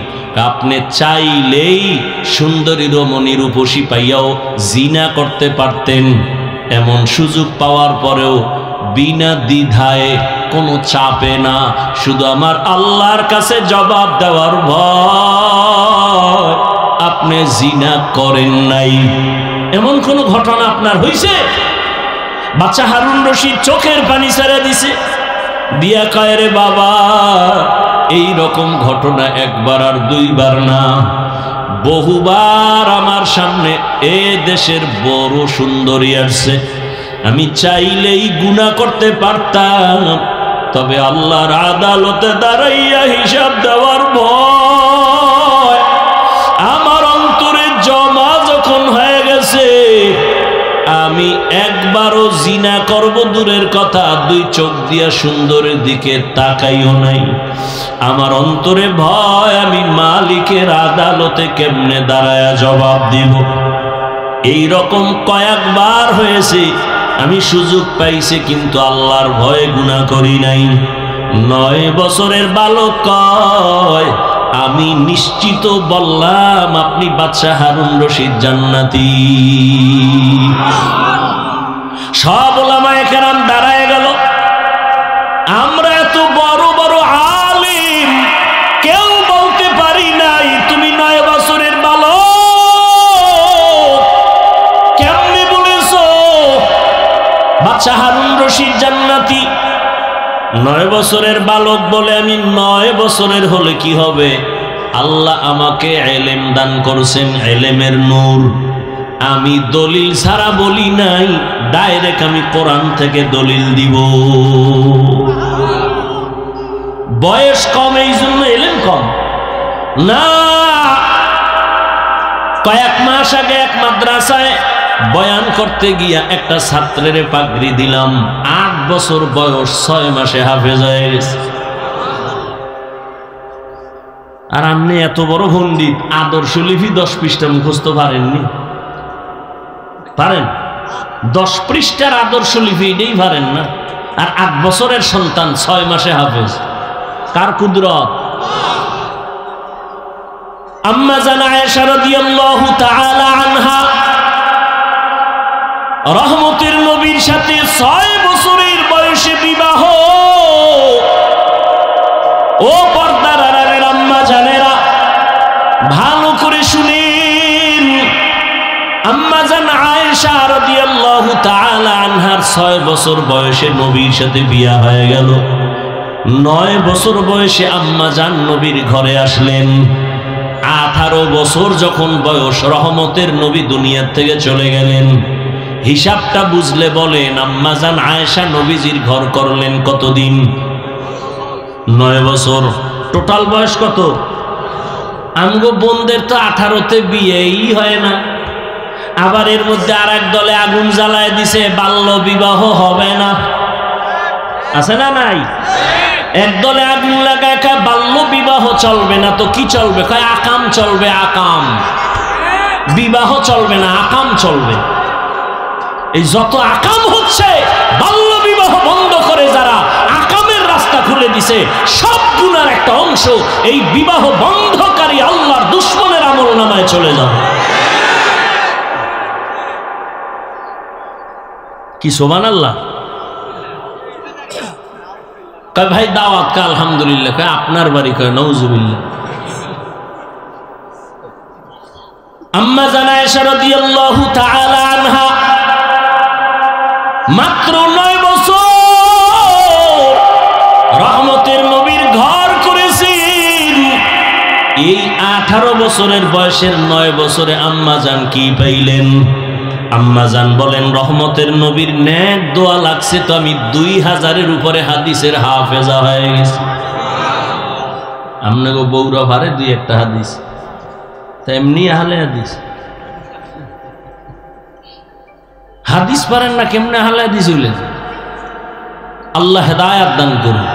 আপনি চাইলেই সুন্দরী রমণী রূপসী পাইয়াও জিনা করতে পারতেন, এমন সুযোগ পাওয়ার পরেও বিনা দ্বিধায় কোনো চাপে না, শুধু আমার আল্লাহর কাছে জবাব দেওয়ার ভয় আপনি জিনা করেন নাই। এমন কোন ঘটনা আপনার হইছে? বাচ্চা হারুন রশিদ চোখের পানি ছেড়ে দিছে, দিয়া কয় রে বাবা এই রকম ঘটনা একবার আর দুইবার না, বহুবার আমার সামনে এ দেশের বড় সুন্দরী আসছে, আমি চাইলেই গুনাহ করতে পারতাম, তবে আল্লাহর আদালতে দাঁড়াইয়া হিসাব দেওয়ার ভয় আমার অন্তরে জমা যখন হয়ে গেছে, আমি একবারও জিনা করব দূরের কথা, 2 চোখ দিয়া সুন্দরের দিকে তাকাইও নাই। আমার অন্তরে ভয় আমি মালিকের আদালতে কেমনে দাঁড়ায়া জবাব দিব। এই রকম কয়েকবার হয়েছে, আমি সুযোগ পাইছি কিন্তু আল্লাহর ভয়ে গুনাহ করি নাই। 9 বছরের বালক কয় আমি নিশ্চিত বললাম আপনি বাদশা হারুন রশিদ জান্নাতি। সব উলামায়ে কেরাম দাঁড়ায় গেল। আমরা এত বড় বড় আলিম কেউ বলতে পারি নাই তুমি 9 বছরের বালক, কেমনে বলেছো বাদশা হারুন রশিদ জান্নাতি? 9 বছরের বালক বলে আমি 9 বছরের হলে কি হবে? আল্লাহ আমাকে ইলম দান করেছেন, ইলমের নূর। আমি দলিল ছাড়া বলি নাই, ডাইরেক্ট আমি কোরআন থেকে দলিল দিব। বয়স কম এই জন্য ইলম কম না। কয়েক মাস আগে এক মাদ্রাসায় বয়ান করতে গিয়া একটা ছাত্রের পাগড়ি দিলাম, 8 বছর বয়স, 6 মাসে হাফেজ হয়ে গেছে। আর আপনি এত বড় পণ্ডিত, আদর্শ লিপি 10 পৃষ্ঠা মুখস্থ পারেননি? পারেন? 10 পৃষ্ঠার আদর্শ লিপি এটাই পারেন না, আর 8 বছরের সন্তান 6 মাসে হাফেজ। কার কুদরত? আম্মা জান আয়েশা রাদিয়াল্লাহু তাআলা আনহা রহমতের নবীর সাথে 6 বছরের বয়সে বিবাহ। ও পর্দার আড়ালের আম্মা জানেরা ভালো করে শুনেন, আম্মা জান আয়েশা রাদিয়াল্লাহু তাআলা আনহার 6 বছর বয়সে নবীর সাথে বিয়ে হয়ে গেল। 9 বছর বয়সে আম্মা জান নবীর ঘরে আসলেন। 18 বছর যখন বয়স, রহমতের নবী দুনিয়ার থেকে চলে গেলেন। হিসাবটা বুঝলে বলেন আম্মা জান আয়েশা নবীজির ঘর করলেন কতদিন? 9 বছর। টোটাল বয়স কত? আমগো বোনদের তো 18তে বিয়েই হয় না, আবার এর মধ্যে আর এক দলে আগুন জ্বালায় দিছে বাল্য বিবাহ হবে না, আছে না নাই? এক দলে আগুন লাগায় বাল্য বিবাহ বিবাহ চলবে না তো কি চলবে? কয় আকাম চলবে, আকাম। বিবাহ চলবে না, আকাম চলবে। এই যত আকাম হচ্ছে, বাল্য বিবাহ বন্ধ করে যারা আকামের রাস্তা খুলে দিছে, সব গুনার একটা অংশ এই বিবাহ বন্ধকারী আল্লাহর দুশমনের আমল নামায় চলে যাবে। কি সুবহানাল্লাহ। কয় ভাই দাওয়াত, কা আলহামদুলিল্লাহ। কয় আপনার বাড়ি? কয় নাউজুবিল্লাহ। আম্মা জানা আয়েশা রাদিয়াল্লাহু তাআলা আনহা মাত্র 9 বছর রহমতের নবীর ঘর করেছেন। এই 18 বছরের বয়সের 9 বছরে আম্মা জান কি পাইলেন? আম্মা জান বলেন, রহমতের নবীর নেক দোয়া লাগছে তো আমি 2000-এর উপরে হাদিসের হাফেজা হয়ে গেছি। আপনাকে বৌরা ভারে 2-1টা হাদিস, তা এমনি আহলে হাদিস। হাদিস পারেন না, কেমনে আহলে হাদিস হইলেন? আল্লাহ হেদায়েত দান করুন।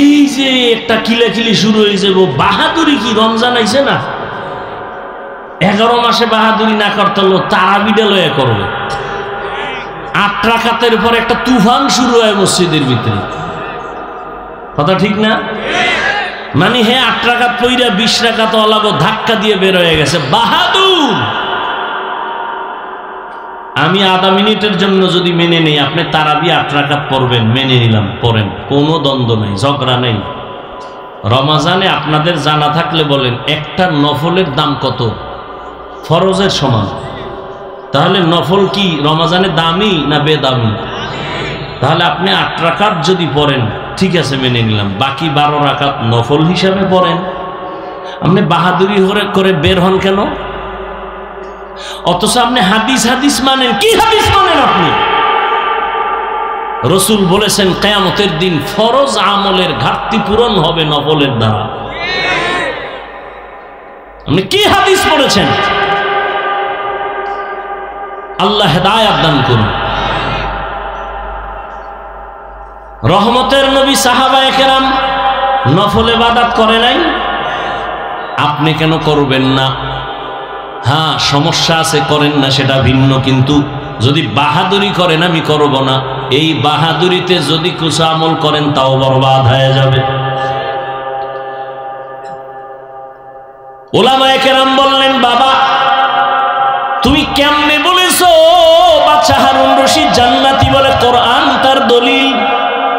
এই যে একটা কিলাকিলি শুরু হয়েছে, বাহাদুরি কি রমজান আইছে না? 11 মাসে বাহাদুরি না করতে হলো তারাবিটা লয়ে করবে। 8 রাকাতের উপর একটা তুফান শুরু হয় মসজিদের ভিতরে, কথা ঠিক না? মানে 8 রাকাত পইরা 20 রাকাত ওলাগো ধাক্কা দিয়ে বের হয়ে গেছে, বাহাদুর। আমি আধা মিনিটের জন্য যদি মেনে নেই আপনি তারাবি 8 রাকাত পড়বেন, মেনে নিলাম, পড়েন, কোনো দ্বন্দ্ব নেই, ঝগড়া নেই। রমাজানে আপনাদের জানা থাকলে বলেন, একটা নফলের দাম কত? ফরজের সমান। তাহলে নফল কি রমাজানে দামি না বেদামি? তাহলে আপনি 8 রাকাত যদি পড়েন ঠিক আছে, মেনে নিলাম, বাকি 12 রাকাত নফল হিসাবে পড়েন। আপনি বাহাদুরি করে বের হন কেন? অথচ আপনি হাদিস মানেন। কি হাদিস মানেন আপনি? রসুল বলেছেন কিয়ামতের দিন ফরজ আমলের ঘাটতি পূরণ হবে নফলের দ্বারা। আপনি কি হাদিস পড়েছেন? আল্লাহ হেদায়েত দান করুন। রহমতের নবী সাহাবায়ে কেরাম নফল ইবাদত করে নাই, আপনি কেন করবেন না? হ্যাঁ, সমস্যা আছে, করেন না, সেটা ভিন্ন। কিন্তু যদি বাহাদুরি করেন আমি করব না, এই বাহাদুরিতে যদি কিছু আমল করেন তাও বরবাদ হয়ে যাবে। উলামায়ে কেরাম বললেন, বাবা তুমি কেমনে বলেছো বাচ্চা হারুন রশিদ জান্নাতি? বলে কোরআন তার দলিল।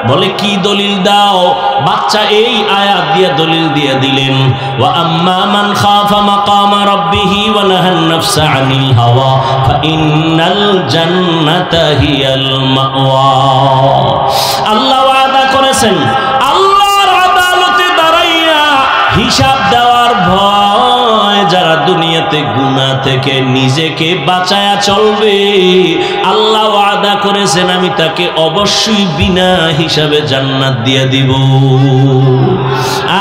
বলে কি দলিল দাও? বাচ্চা এই আয়াত দিয়ে দলিল দিয়ে দিলেন, ওয়া আম্মা মান খাফা মাকামা রাব্বিহি ওয়া নাহান নাফসা আনিল হাওয়া ফাইন্নাল জান্নাতা হিয়াল মাওয়া। আল্লাহ ওয়াদা করেছেন, আল্লাহর আদালতে দাঁড়াইয়া হিসাব দেওয়ার ভয় যারা দুনিয়াতে গুনাহ থেকে নিজেকে বাঁচায়া চলবে, আল্লাহ ওয়াদা করেছেন আমি তাকে অবশ্যই বিনা হিসাবে জান্নাত দিয়ে দিব।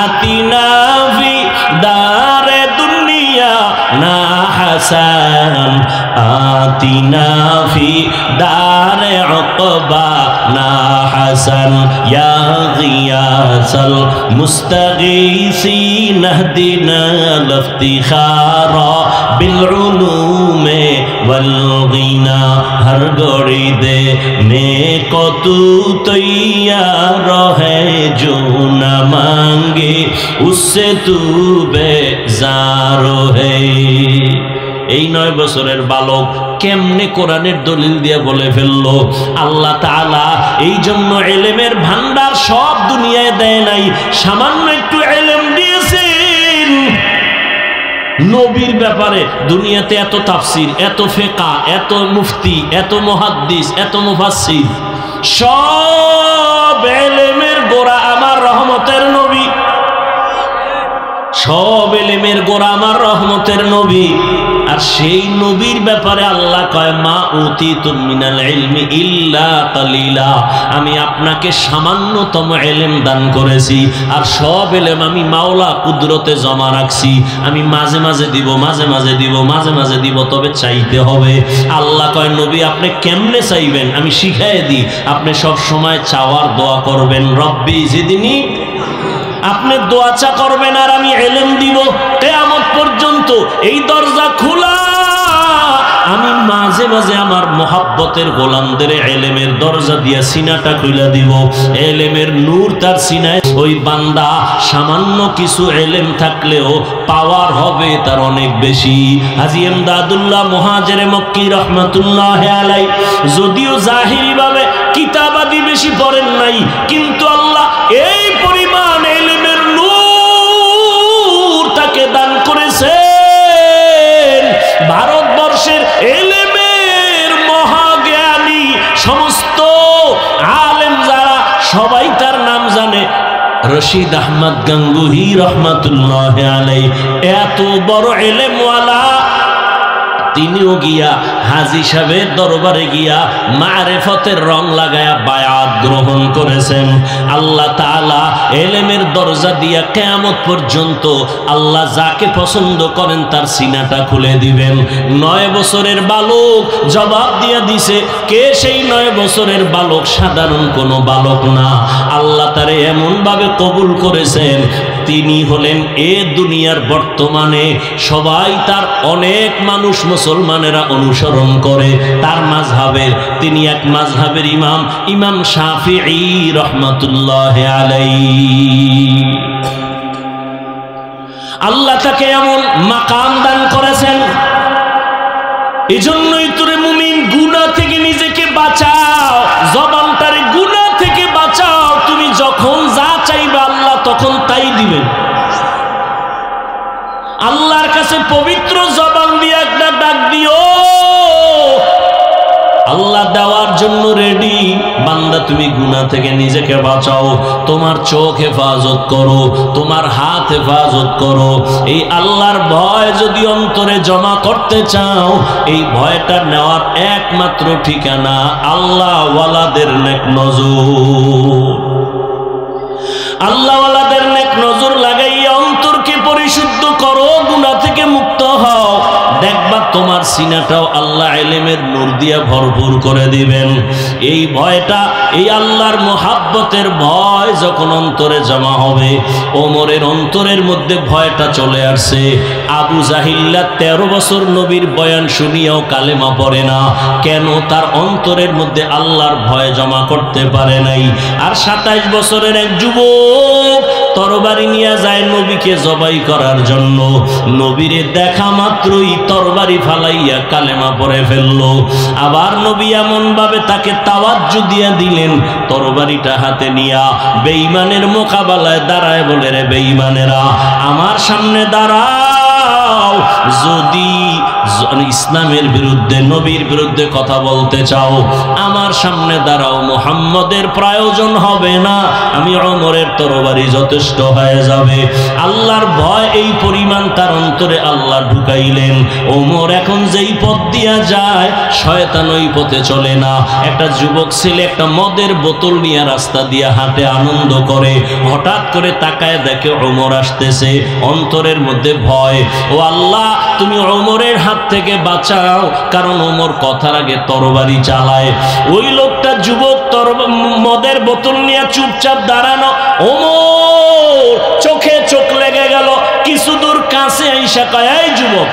আতিনা ফি দারে দুনিয়া না হাসান, আতিনা ফি দারে উকবা না হাসান, ইয়া গিয়াসাল মুস্তাগীসিন ইহদিনা লিফতিখারা বিল উলুমে ওয়াল গিনা। हर घड़ी देने को तू तैयार है, जो न मांगे उससे तू बेजार है। এই 9 বছরের বালক কেমনে কোরআনের দলিল দিয়ে বলে ফেললো? আল্লাহ তাআলা এই জন্য ইলমের ভান্ডার সব দুনিয়ায় দেয় নাই, সামান্য একটু ইলম দিয়েছেন। নবীর ব্যাপারে দুনিয়াতে এত তাফসির, এত ফিকহ, এত মুফতি, এত মুহাদ্দিস, এত মুফাসসির, সব ইলমের গোড়া আমার রহমতের নবী। সব ইলমের গোড়া আমার রহমতের নবী। আর সেই নবীর ব্যাপারে আল্লাহ কয়, মা উতিতুম মিনাল ইলমি ইল্লা কালিলা, আমি আপনাকে সামান্যতম ইলম দান করেছি, আর সব ইলম আমি মাওলা কুদরতে জমা রাখছি। আমি মাঝে মাঝে দিব, মাঝে মাঝে দিব, মাঝে মাঝে দিব, তবে চাইতে হবে। আল্লাহ কয়, নবী আপনি কেমনে চাইবেন আমি শিখাই দিই। আপনি সব সময় চাওয়ার দোয়া করবেন, রব্বি জিদনি। আপনি দোয়াচা করবেন আর আমি এলেম দিব, কিয়ামত পর্যন্ত এই দরজা খোলা। আমি মাঝে মাঝে আমার মোহাব্বতের গোলামদের এলেমের দরজা দিয়া সিনাটা খুলে দিব। এলেমের নূর তার সিনায়, ওই বান্দা সামান্য কিছু এলেম থাকলেও পাওয়ার হবে তার অনেক বেশি। হাজী এমদাদুল্লাহ মুহাজিরে মক্কি রহমাতুল্লাহ আলাইহি যদিও জাহিরি ভাবে কিতাবাদি বেশি পড়েন নাই, কিন্তু আল্লাহ এই পরিমাণ এলেমের নূর তাকে দান করেছেন। ভারতবর্ষের এলেমের মহাজ্ঞানী সমস্ত আলেম যারা, সবাই তার নাম জানে। রশিদ আহমদ গাঙ্গুহি রহমাতুল্লাহ আলাইহি এত বড় এলেমওয়ালা, তিনিও গিয়া হাজী সাহেবের দরবারে গিয়া মারেফতের রং লাগায়া বায়াত গ্রহণ করেছেন। আল্লাহ তাআলা এলেমের দরজা দিয়া কিয়ামত পর্যন্ত আল্লাহ যাকে পছন্দ করেন তার সিনাটা খুলে দিবেন। 9 বছরের বালক জবাব দিয়া দিছে, কে সেই 9 বছরের বালক? সাধারণ কোনো বালক না, আল্লাহ তারে এমন ভাবে কবুল করেছেন, তিনি হলেন এ দুনিয়ার বর্তমানে সবাই তার, অনেক মানুষ মুসলমানেরা অনুসরণ করে তার মাযহাবের, তিনি এক মাযহাবের ইমাম, ইমাম শাফিঈ রহমাতুল্লাহ আলাইহি। আল্লাহ তাকে এমন মাকাম দান করেছেন। এজন্যই তোরে মুমিন গুনাহ থেকে নিজেকে বাঁচাও, জবানটারে গুনাহ থেকে বাঁচাও। তুমি যখন যা চাইবে আল্লাহ তখন তাই দিবেন। আল্লাহর কাছে পবিত্র জবান দিয়ে একটা ডাক দিও, আল্লাহ দেওয়ার জন্য রেডি। বান্দা তুমি গুনাহ থেকে নিজেকে বাঁচাও, তোমার চোখ হেফাজত করো, তোমার হাত হেফাজত করো। এই আল্লাহর ভয় যদি অন্তরে জমা করতে চাও, এই ভয়টা নেওয়ার একমাত্র ঠিকানা আল্লাহ ওয়ালাদের নেক নজর। আল্লাহ ওয়ালাদের নেক নজর লাগাইয়া অন্তরকে পরিশুদ্ধ করো, গুনাহ থেকে মুক্ত হও। দেখবা তোমার সিনাটাও আল্লাহ ইলমের নূর দিয়া ভরপুর করে দিবেন। এই ভয়টা, এই আল্লাহর মুহাব্বতের ভয় যখন অন্তরে জমা হবে, ওমরের অন্তরের মধ্যে ভয়টা চলে আসছে। আবু জাহিল্লা 13 বছর নবীর বয়ান শুনিয়াও কালেমা পড়ে না, কেন? তার অন্তরের মধ্যে আল্লাহর ভয় জমা করতে পারে নাই। আর 27 বছরের এক যুবক তরবারি নিয়ে যায় নবীকে জবাই করার জন্য, নবীরে দেখা মাত্রই তরবারি ফালাইয়া কালেমা পড়ে ফেললো। আবার নবী এমন ভাবে তাকে তাওয়াজ্জু দিয়া দিলেন, তরবারিটা হাতে নিয়া বেঈমানের মোকাবেলায় দাঁড়ায় বলে, রে বেঈমানেরা আমার সামনে দাঁড়াও, যদি ইসলামের বিরুদ্ধে, নবীর বিরুদ্ধে কথা বলতে চাও আমার সামনে দাঁড়াও, মুহাম্মদের প্রয়োজন হবে না, আমি ওমরের তরবারি যথেষ্ট হয়ে যাবে। আল্লাহর ভয় এই পরিমাণ তার অন্তরে আল্লাহ ঢুকাইলেন। ওমর এখন যেই পথ দিয়া যায় শয়তান ওই পথে চলে না। একটা যুবক ছেলে একটা মদের বোতল নিয়ে রাস্তা দিয়া হাঁটে, আনন্দ করে, হঠাৎ করে তাকায় দেখে ওমর আসতেছে, অন্তরের মধ্যে ভয়। ও আল্লাহ তুমি ওমরের হাত থেকে বাঁচাও, কারণ ওমর কথার আগে তরবারি চালায়। ওই লোকটা যুবক মদের বোতল নিয়ে চুপচাপ দাঁড়ানো, ওমর চোখে চোখ লেগে গেল। কিছু দূর কাছে আইসা কয়, এই যুবক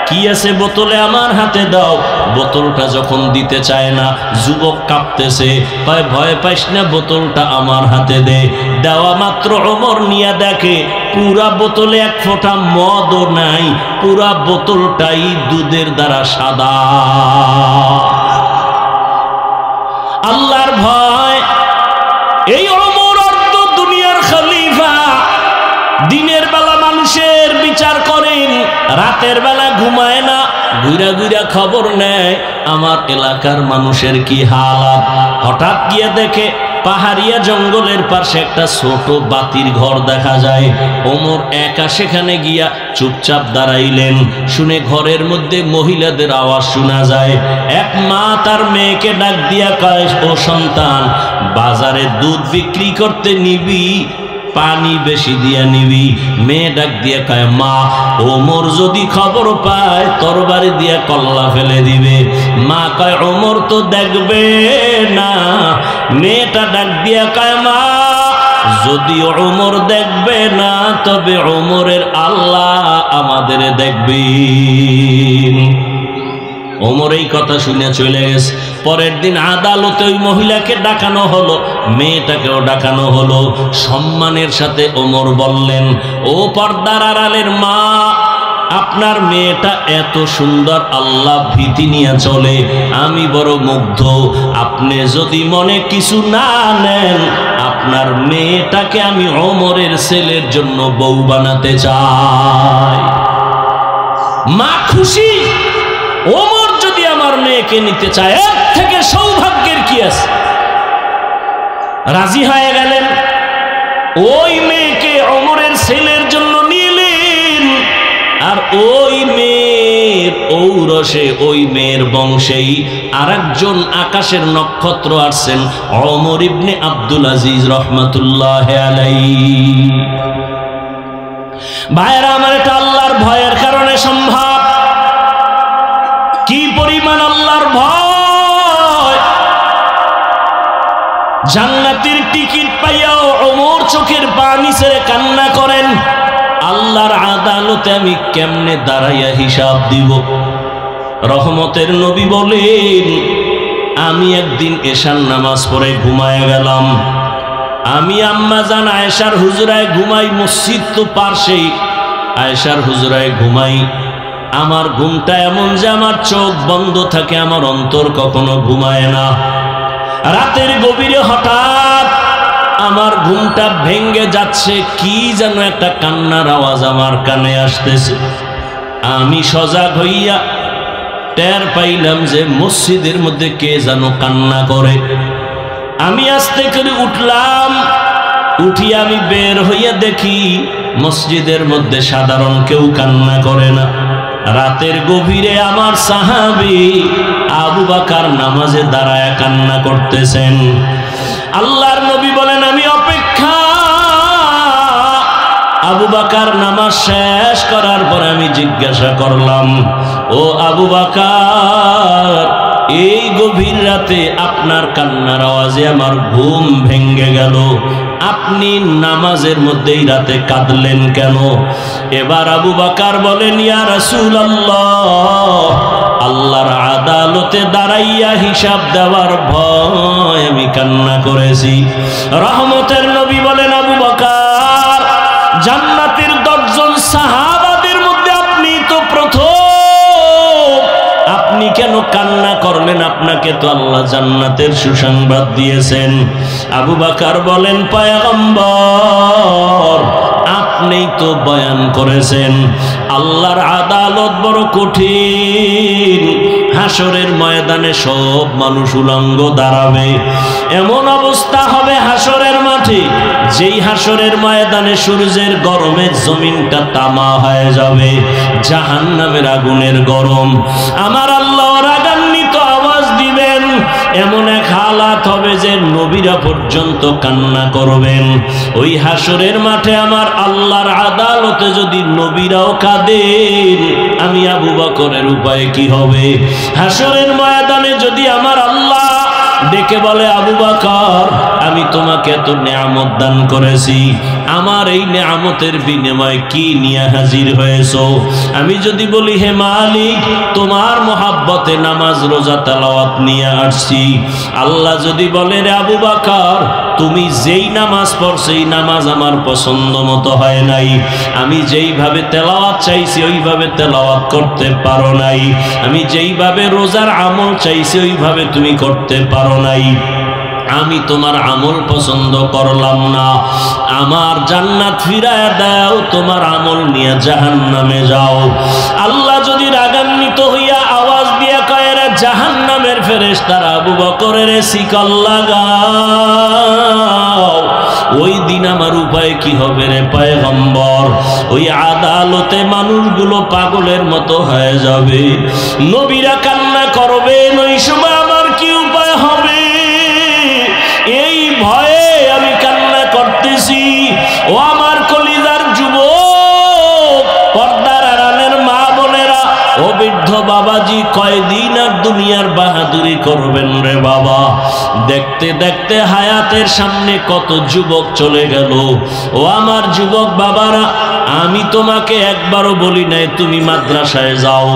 কি আছে বোতলে, আমার হাতে দাও। বোতলটা যখন দিতে চায় না, যুবক কাঁপতেছে, কয় ভয় পাইস না, বোতলটা আমার হাতে দে। দেওয়া মাত্র ওমর নিয়ে দেখে পুরা বোতলে এক ফোঁটা মদও নাই, পুরা বোতলটাই দুধের দ্বারা সাদা। আল্লাহর ভয়, এই ওমর অর্ধ দুনিয়ার খলিফা। দিনের বেলা মানুষের বিচার করেন, রাতের বেলা ঘুমায় না, ঘুরা ঘুরা খবর নেয় আমার এলাকার মানুষের কি হালাত। হঠাৎ গিয়ে দেখে পাহাড়িয়া জঙ্গলের পাশে একটা ছোট বাতির ঘর দেখা যায়। ওমর একা সেখানে গিয়া চুপচাপ দাঁড়াইলেন। শুনে ঘরের মধ্যে মহিলাদের আওয়াজ শোনা যায়। এক মা তার মেয়েকে ডাক দিয়া কয়, ও সন্তান, বাজারে দুধ বিক্রি করতে নিবি, পানি বেশি দিয়া নিবি। মেয়ে ডাক দিয়া কয়, মা ওমর যদি খবর পায় তরবারি দিয়া কল্লা ফেলে দিবে। মা কয়, ওমর তো দেখবে না। মেয়েটা ডাক দিয়া কয়, মা যদি ওমর দেখবে না তবে ওমরের আল্লাহ আমাদের দেখবেন। ওমর এই কথা শুনে চলে গেছে। পরের দিন আদালতে ওই মহিলাকে ডাকানো হলো, মেয়েটাকেও ডাকানো হলো। সম্মানের সাথে ওমর বললেন, ও পর্দার আড়ালের মা, আপনার মেয়েটা এত সুন্দর, আল্লাহ ভীতি নিয়ে চলে, আমি বড় মুগ্ধ। আপনি যদি মনে কিছু না নেন, আপনার মেয়েটাকে আমি ওমরের ছেলের জন্য বউ বানাতে চাই। মা খুশি, ওমর যদি আমার মেয়েকে নিতে চায়, এর থেকে সৌভাগ্যের কি আছে? রাজি হয়ে গেলেন। ওই মেয়েকে ওমরের ছেলের জন্য নিলেন। আর ওই মেয়ের ঔরসে, ওই মেয়ের বংশেই আরেকজন আকাশের নক্ষত্র আসছেন, ওমর ইবনে আব্দুল আজিজ রহমাতুল্লাহ আলাইহি। ভাইরা আমার, এটা আল্লাহর ভয়ের কারণে সম্ভব। কি পরিমাণ আল্লাহর ভয়! জান্নাতের টিকিট পাইয়াও ওমর চোখের পানি ছেড়ে কান্না করেন, আল্লাহর আদালতে আমি কেমনে দাঁড়াইয়া হিসাব দিব। রহমতের নবী বলেন, আমি একদিন এশার নামাজ পড়ে ঘুমায় গেলাম। আমি আম্মা জান আয়েশার হুজরায় ঘুমাই, মসজিদ তো পার্শ্বেই, আয়েশার হুজরায় ঘুমাই। আমার ঘুমটা এমন যে আমার চোখ বন্ধ থাকে, আমার অন্তর কখনো ঘুমায় না। রাতের গভীরে হঠাৎ আমার ঘুমটা ভেঙ্গে যাচ্ছে, কি যেন একটা কান্নার আওয়াজ আমার কানে আসতেছে। আমি সজাগ হইয়া টের পাইলাম যে মসজিদের মধ্যে কে যেন কান্না করে। আমি আস্তে করে উঠলাম, উঠিয়া আমি বের হইয়া দেখি মসজিদের মধ্যে সাধারণ কেউ কান্না করে না। রাতের গভীরে আমার সাহাবী আবু বকর নামাজে দাঁড়ায় কান্না করতেছেন। আল্লাহর নবী বলেন, আমি অপেক্ষা। আবু বকর নামাজ শেষ করার পর আমি জিজ্ঞাসা করলাম, ও আবু বকর, এই গভীর রাতে আপনার কান্নার আওয়াজে আমার ঘুম ভেঙ্গে গেল, আপনি নামাজের মধ্যেই রাতে কাঁদলেন কেন? এবার আবু বকর বলেন, ইয়া রাসূলুল্লাহ, আল্লাহর আদালতে দাঁড়াইয়া হিসাব দেওয়ার ভয় আমি কান্না করেছি। রহমতের নবী বলেন, আবু বকর, জান্নাতের 10 জন সাহাবাদের মধ্যে আপনি তো প্রথম, আপনি কেন কান্না করলেন? আপনাকে তো আল্লাহ জান্নাতের সুসংবাদ দিয়েছেন। আবু বকর বলেন, পয়গম্বর, আপনিই তো বয়ান করেছেন, আল্লাহর আদালত বড় কঠিন। হাসরের ময়দানে সব মানুষ উলঙ্গ দাঁড়াবে, এমন অবস্থা হবে হাসরের মাঠে, যেই হাসরের ময়দানে সূর্যের গরমে জমিনটা তামা হয়ে যাবে, জাহান্নামের আগুনের গরম। আমার আল্লাহ রাগান্বিত আওয়াজ দিবেন, এমন এক হালাত হবে যে নবীরা পর্যন্ত কান্না করবেন। ওই হাসরের মাঠে আমার আল্লাহর আদালতে যদি নবীরাও কাঁদেন, আমি আবু বকরের উপায় কি হবে? হাসরের ময়দানে যদি আমার আল্লাহ ডেকে বলে, আবু বকর, আমি তোমাকে এত নিয়ামত দান করেছি, আমার এই নিয়ামতের বিনিময়ে কি নিয়ে হাজির হয়েছো? আমি যদি বলি, হে মালিক, তোমার মোহাব্বতে নামাজ রোজা তেলাওয়াত নিয়ে আসছি। আল্লাহ যদি বলে, রে আবু বকর, তুমি যেই নামাজ পড়ছো এই নামাজ আমার পছন্দ মতো হয় নাই, আমি যেইভাবে তেলাওয়াত চাইছি ওইভাবে তেলাওয়াত করতে পারো নাই, আমি যেইভাবে রোজার আমল চাইছি ওইভাবে তুমি করতে পারো নাই, আমি তোমার আমল পছন্দ করলাম না, আমার জান্নাত ফিরায় দাও, তোমার আমল নিয়ে জাহান্নামে যাও। আল্লাহ যদি রাগান্বিত হইয়া আওয়াজ দিয়া কয়, রে জাহান্নামের ফেরেশতারা, আবু বকরের শিকল লাগাও, ওই দিন আমার উপায় কি হবে রে পয়গম্বর? ওই আদালতে মানুষগুলো পাগলের মতো হয়ে যাবে, নবীরা কান্না করবেন, ওই সময় আমার কি উপায় হবে? এই ভয়ে আমি কান্না করতেছি। ও আমার কলিজার যুবক, পর্দার আড়ালের মা বোনেরা, ও বৃদ্ধ বাবাজি, কয়দিন আর দুনিয়ার বাহাদুরি করবেন রে বাবা? দেখতে দেখতে হায়াতের সামনে কত যুবক চলে গেল। ও আমার যুবক বাবারা, আমি তোমাকে একবারও বলি নাই তুমি মাদ্রাসায় যাও,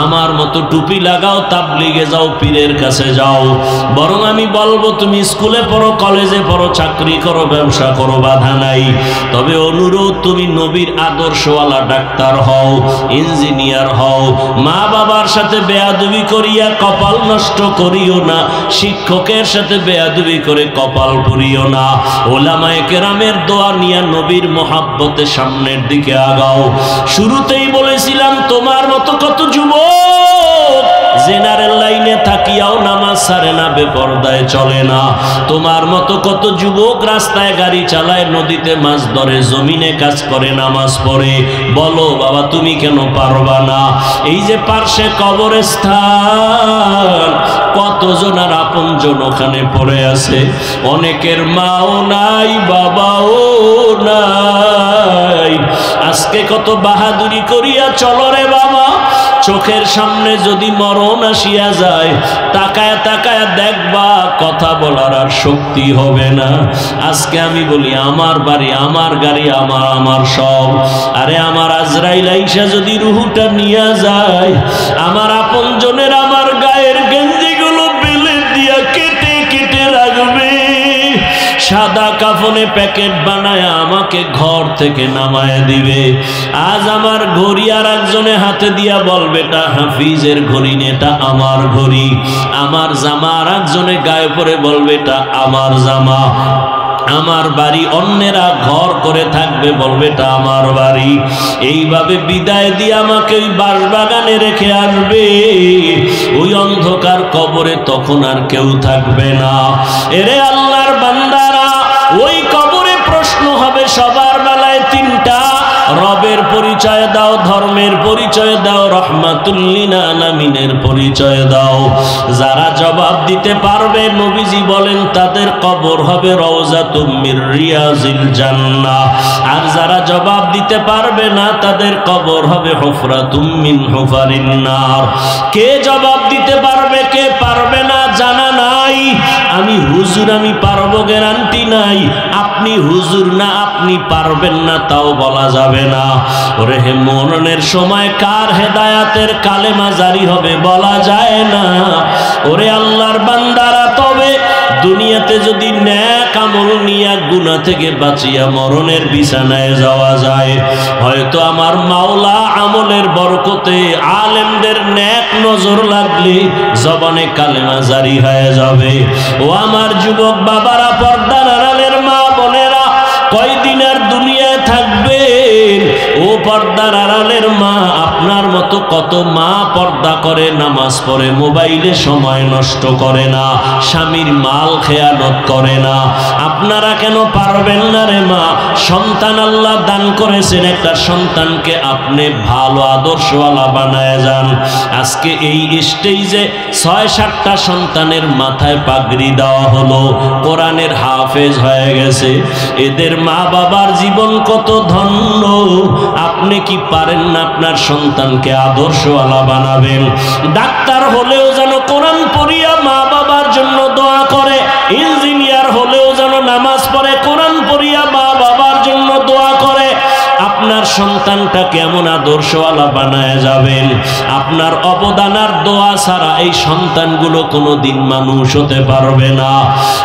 আমার মতো টুপি লাগাও, তাবলিগে যাও, পীরের কাছে যাও। বরং আমি বলবো তুমি স্কুলে পড়ো, কলেজে পড়ো, চাকরি করো, ব্যবসা করো, বাধা নাই। তবে অনুরোধ, তুমি নবীর আদর্শওয়ালা ডাক্তার হও, ইঞ্জিনিয়ার হও। মা বাবার সাথে বেয়াদবি করিয়া কপাল নষ্ট করিও না, শিক্ষকের সাথে বেয়াদবি করে কপাল পুরিও না। ওলামায়ে কেরামের দোয়া নিয়ে নবীর মোহাব্বতে সামনের দিকে আগাও। শুরুতেই বলেছিলাম তোমার মতো কত যুবক জেনারেল লাইনে থাকিয়াও নামাজ ছাড়ে না, বেপরদায় চলে না। তোমার মতো কত যুবক রাস্তায় গাড়ি চালায়, নদীতে মাছ ধরে, জমিনে কাজ করে, নামাজ পড়ে। বলো বাবা তুমি কেন পারবা না? এই যে পার্শ্বে কবরস্থান, কতজন আর আপনজন ওখানে পড়ে আছে। অনেকের মাও নাই, বাবাও নাই। আজকে কত বাহাদুরি করিয়া চলো রে বাবা, চোখের সামনে যদি মরণ আসিয়া যায়, তাকায় তাকায় দেখবা, কথা বলার আর শক্তি হবে না। আজকে আমি বলি আমার বাড়ি, আমার গাড়ি, আমার সব। আরে আমার আজরাইল আইসা যদি রুহুটা নিয়ে যায়, আমার আপনজনের আমার গায়ের গেঞ্জিগুলো বেলে দিয়া কেটে কেটে রাখবে, সাদা কাফনে প্যাকেট বানায় আমাকে ঘর থেকে নামায় দিবে। আজ আমার ঘড়ি আর একজনে হাতে দিয়া বলবে এটা হাফিজের ঘড়ি, এটা আমার ঘড়ি। আমার জামা আর একজনে গায়ে পরে বলবে এটা আমার জামা। আমার বাড়ি অন্যেরা ঘর করে থাকবে, বলবে এটা আমার বাড়ি। এইভাবে বিদায় দিয়ে আমাকে ওই বাঁশবাগানে রেখে আসবে, ওই অন্ধকার কবরে তখন আর কেউ থাকবে না। এরে আল্লাহর বান্দারা, ওই কবরে প্রশ্ন হবে সবার বেলায় তিনটা। রবের পরিচয় দাও, ধর্মের পরিচয় দাও, রহমাতুল লিল আলামিনের পরিচয় দাও। যারা জবাব দিতে পারবে, নবীজি বলেন তাদের কবর হবে রওজাতুম মির রিয়াজিল জান্নাহ। আর যারা জবাব দিতে পারবে না, তাদের কবর হবে হুফরাতুম মিন হুফারিন নার। কে জবাব দিতে পারবে, কে পারবে না জানা নাই। আমি হুজুর, আমি পারবো গ্যারান্টি নাই। আপনি হুজুর না, আপনি পারবেন না তাও বলা যাবে না। ওরে হে, মরণের সময় কার হেদায়াতের কালেমা জারি হবে বলা যায় না। ওরে আল্লাহর বান্দারা, তবে দুনিয়াতে যদি নেক আমল নিয়া গুনাহ থেকে বাঁচিয়া মরণের বিছানায় যাওয়া যায়, হয়তো আমার মাওলা আমলের বরকতে আলেমদের নেক নজর লাগলে জবানে কালেমা জারি হয়ে যাবে। ও আমার যুবক বাবারা, পর্দার আড়ালের মা বোনেরা, কয়দিন আর দুনিয়ায় থাকবেন? ও পর্দার আড়ালের মা, আপনার মতো কত মা পর্দা করে, নামাজ পড়ে, মোবাইলে সময় নষ্ট করে না, স্বামীর মাল খেয়ানত করে না। আপনারা কেন পারবেন না রে মা? সন্তান আল্লাহ দান করেছেন, একটা সন্তানকে আপনি ভালো আদর্শওয়ালা বানায় যান। আজকে এই স্টেজে ৬-৭টা সন্তানের মাথায় পাগড়ি দেওয়া হলো, কোরআনের হাফেজ হয়ে গেছে। এদের মা বাবার জীবন কত ধন্য। আপনি কি পারেন না আপনার সন্তানকে আদর্শওয়ালা বানাবেন? ডাক্তার হলেও যেন কোরআন পড়িয়া মা বাবার জন্য দোয়া করে, ইঞ্জিনিয়ার হলেও যেন নামাজ পড়ে, কোরআন পড়িয়া মা বাবার জন্য দোয়া করে। আপনার সন্তানটা কেমন আদর্শওয়ালা বানায় যাবেন? আপনার অবদান আর দোয়া ছাড়া এই সন্তানগুলো কোনোদিন মানুষ হতে পারবে না।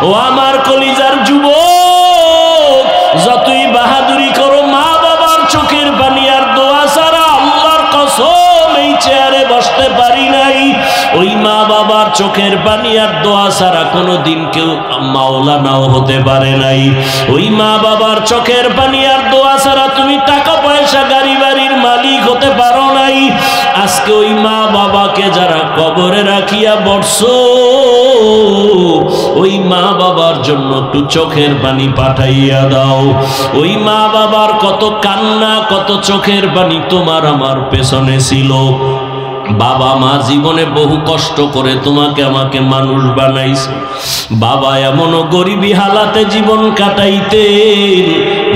ও আমার কলিজার যুবক, যতই বাহাদুরি করো, মা বাবার চোখের পানি আর দোয়া ছাড়া আল্লাহর কসম এই চেয়ারে বসতে পারি নাই। ওই মা বাবার চোখের পানি আর দোয়া ছাড়া কোনোদিন কেউ মাওলানাও হতে পারে নাই। ওই মা বাবার চোখের পানি আর দোয়া ছাড়া তুমি টাকা পয়সা গাড়ি বাড়ির মালিক হতে পারো নাই। আজকে ওই মা বাবাকে যারা কবরে রাখিয়া বসছো, ওই মা বাবার জন্য একটু চোখের পানি পাঠাইয়া দাও। ওই মা বাবার কত কান্না, কত চোখের পানি তোমার আমার পেছনে ছিল। বাবা মা জীবনে বহু কষ্ট করে তোমাকে আমাকে মানুষ বানাইছে। বাবা এমনও গরিবী হালাতে জীবন কাটাইতেন,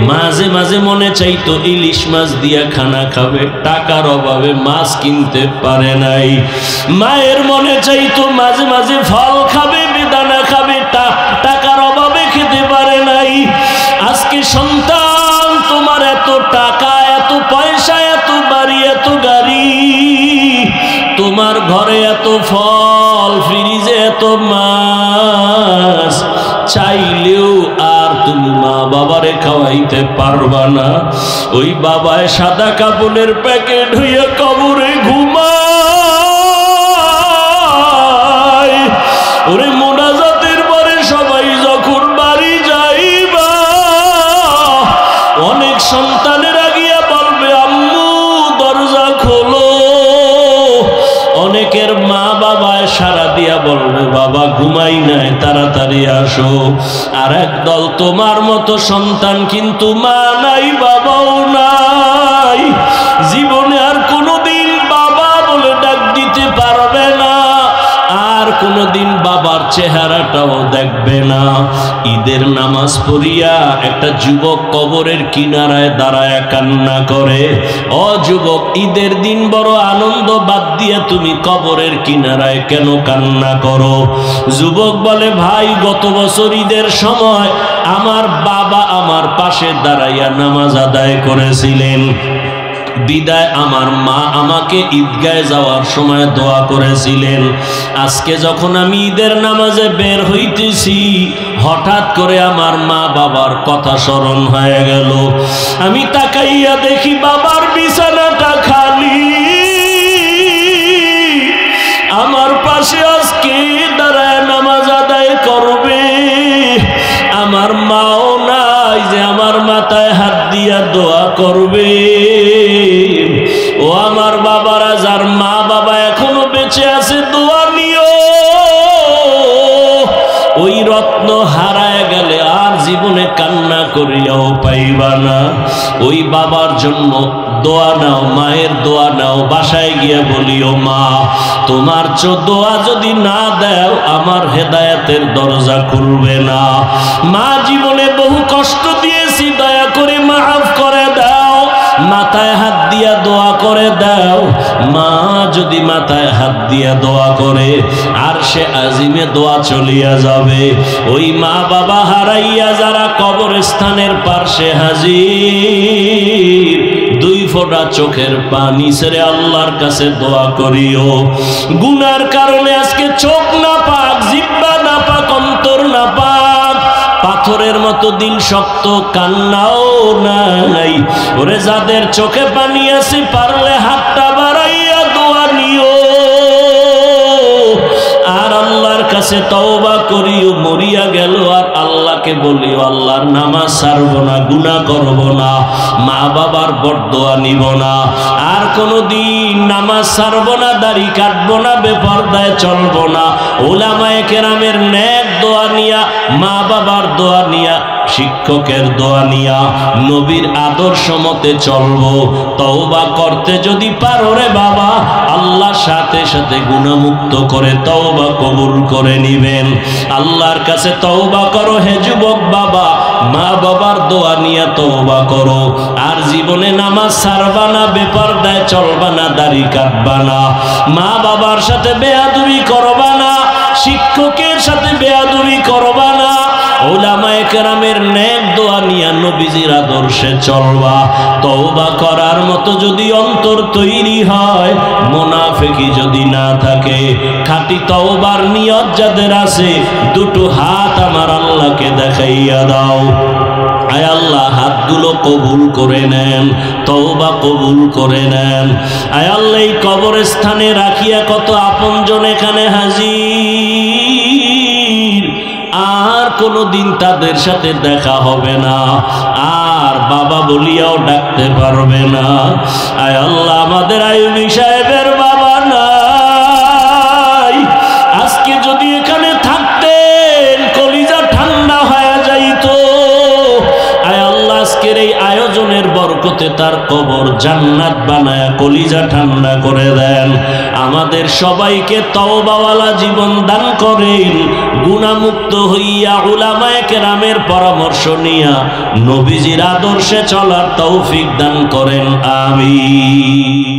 মাঝে মাঝে মনে চাইতো ইলিশ মাছ দিয়া খানা খাবে, টাকার অভাবে মাছ কিনতে পারে নাই। মায়ের মনে চাইতো মাঝে মাঝে ফল খাবে, বেদানা খাবে, ফল, ফ্রিজে এত মাছ, চাইলেও আর তুমি মা বাবারে খাওয়াইতে পারবা না। ওই বাবায় সাদা কাপড়ের প্যাকেট হইয়া কবরে ঘুমায়। ওরে মোনাজাতের পরে সবাই যখন বাড়ি যাইবা, অনেক সন্তানেরা গিয়া বলবে আম্মু দরজা খোলো। অনেকের মা বাবায় সারা দিয়া বলবে বাবা ঘুমাই নাই, তাড়াতাড়ি আসো। আর একদল তোমার মতো সন্তান কিন্তু মা নাই বাবাও নাই, জীবনে আর কোনোদিন বাবা বলে ডাক দিতে পারবে না, আর কোনোদিন বাবার চেহারাটাও দেখবে না। ঈদের নামাজ পড়িয়া একটা যুবক কবরের কিনারায় দাঁড়ায় কান্না করে। ও যুবক, ঈদের দিন বড় আনন্দ বাদ দিয়ে তুমি কবরের কিনারায় কেন কান্না করো? যুবক বলে ভাই, গত বছর ঈদের সময় আমার বাবা আমার পাশে দাঁড়াইয়া নামাজ আদায় করেছিলেন, বিদায় আমার মা আমাকে ঈদগাহে যাওয়ার সময় দোয়া করেছিলেন। আজকে যখন আমি ঈদের নামাজে বের হইতেছি, হঠাৎ করে আমার মা বাবার কথা স্মরণ হয়ে গেল। আমি তাকাইয়া দেখি বাবার বিছানাটা খালি, আমার পাশে আজকে দাঁড়ায় নামাজ আদায় করবে। আমার মাও নাই যে আমার মাথায় হাত দিয়া দোয়া করবে। ও আমার বাবারা, যার মা বাবা এখনো বেঁচে আছে, দোয়া নিও। ওই রত্ন হারায় গেলে আর জীবনে কান্না করিয়াও পাইবা না। ওই বাবার জন্য দোয়া নাও, মায়ের দোয়া নাও। বাসায় গিয়ে বলিও মা, তোমার দোয়া যদি না দাও আমার হেদায়েতের দরজা খুলবে না। মা, জীবনে বহু কষ্ট দিয়েছি, দয়া করে মাফ করে দাও। মাথায় হাত দিয়া দোয়া করে দাও। মা যদি মাথায় হাত দিয়া দোয়া করে, আর সে আজিমে দোয়া চলিয়া যাবে। ওই মা বাবা হারাইয়া যারা কবরস্থানের পার্শ্বে হাজির, দুই ফোঁটা চোখের পানি ছেড়ে আল্লাহর কাছে দোয়া করিও। গুনার কারণে আজকে চোখ না পাক, জিহ্বা না পাক, অন্তর না পাক, পাথরের মতো দিল শক্ত, কান্নাও নাই। ওরে যাদের চোখে পানি আছে, পারলে হাতটা বাড়াইয়া দোয়া নিও। আর আল্লাহর কাছে তওবা করিও। মরিয়া গেল আর আল্লাহকে বলিও আল্লাহর নামাজ ছাড়বো না, গুনাহ করব না, মা বাবার বরদোয়া নিব না, আর কোনোদিন নামাজ ছাড়বো না, দাড়ি কাটবো না, বেপরদায় চলবো না। উলামায়ে কেরামের নেক দোয়া নিয়া, মা বাবার দোয়া নিয়া, শিক্ষকের দোয়া নিয়া নবীর আদর্শ মতে চলবো। তওবা করতে যদি পারো রে বাবা, আল্লাহ সাথে সাথে গুনাহমুক্ত করে তওবা কবুল করে নিবেন। আল্লাহর কাছে তওবা করো হে যুবক বাবা, মা বাবার দোয়া নিয়ে তওবা করো। আর জীবনে নামাজ ছাড়বা না, বেপরদায় চলবা না, দাড়ি কাটবা না, মা বাবার সাথে বেয়াদবি করবা না, শিক্ষকের সাথে বেয়াদবি করবা না। উলামায়ে কেরামের নেক দোয়া নিয়ে নবীজির আদর্শে চলবা। তওবা করার মতো যদি অন্তর তৈরি হয়, মুনাফিকি যদি না থাকে, খাঁটি তওবার নিয়ত যাদের আছে, দুটো হাত আমার আল্লাহকে দেখাইয়া দাও। আয় আল্লাহ, হাতগুলো কবুল করে নেন, তওবা কবুল করে নেন। আয় আল্লাহ, এই কবরস্থানে রাখিয়া কত আপনজন এখানে হাজির, আর কোনোদিন তাদের সাথে দেখা হবে না, আর বাবা বলিয়াও ডাকতে পারবে না। আয় আল্লাহ, আমাদের আইয়ুবী সাহেবের বাবা নাই, আজকে যদি এখানে থাকতেন কলিজা ঠান্ডা হয়ে যাইতো। আয় আল্লাহ, আজকের এই আয়োজনের বরকতে তার কবর জান্নাত বানায়া কলিজা ঠান্ডা করে দেন। আমাদের সবাইকে তওবাওয়ালা জীবন দান করেন, গুনাহমুক্ত হইয়া উলামায়ে কেরামের পরামর্শ নিয়া নবীজির আদর্শে চলার তৌফিক দান করেন। আমিন।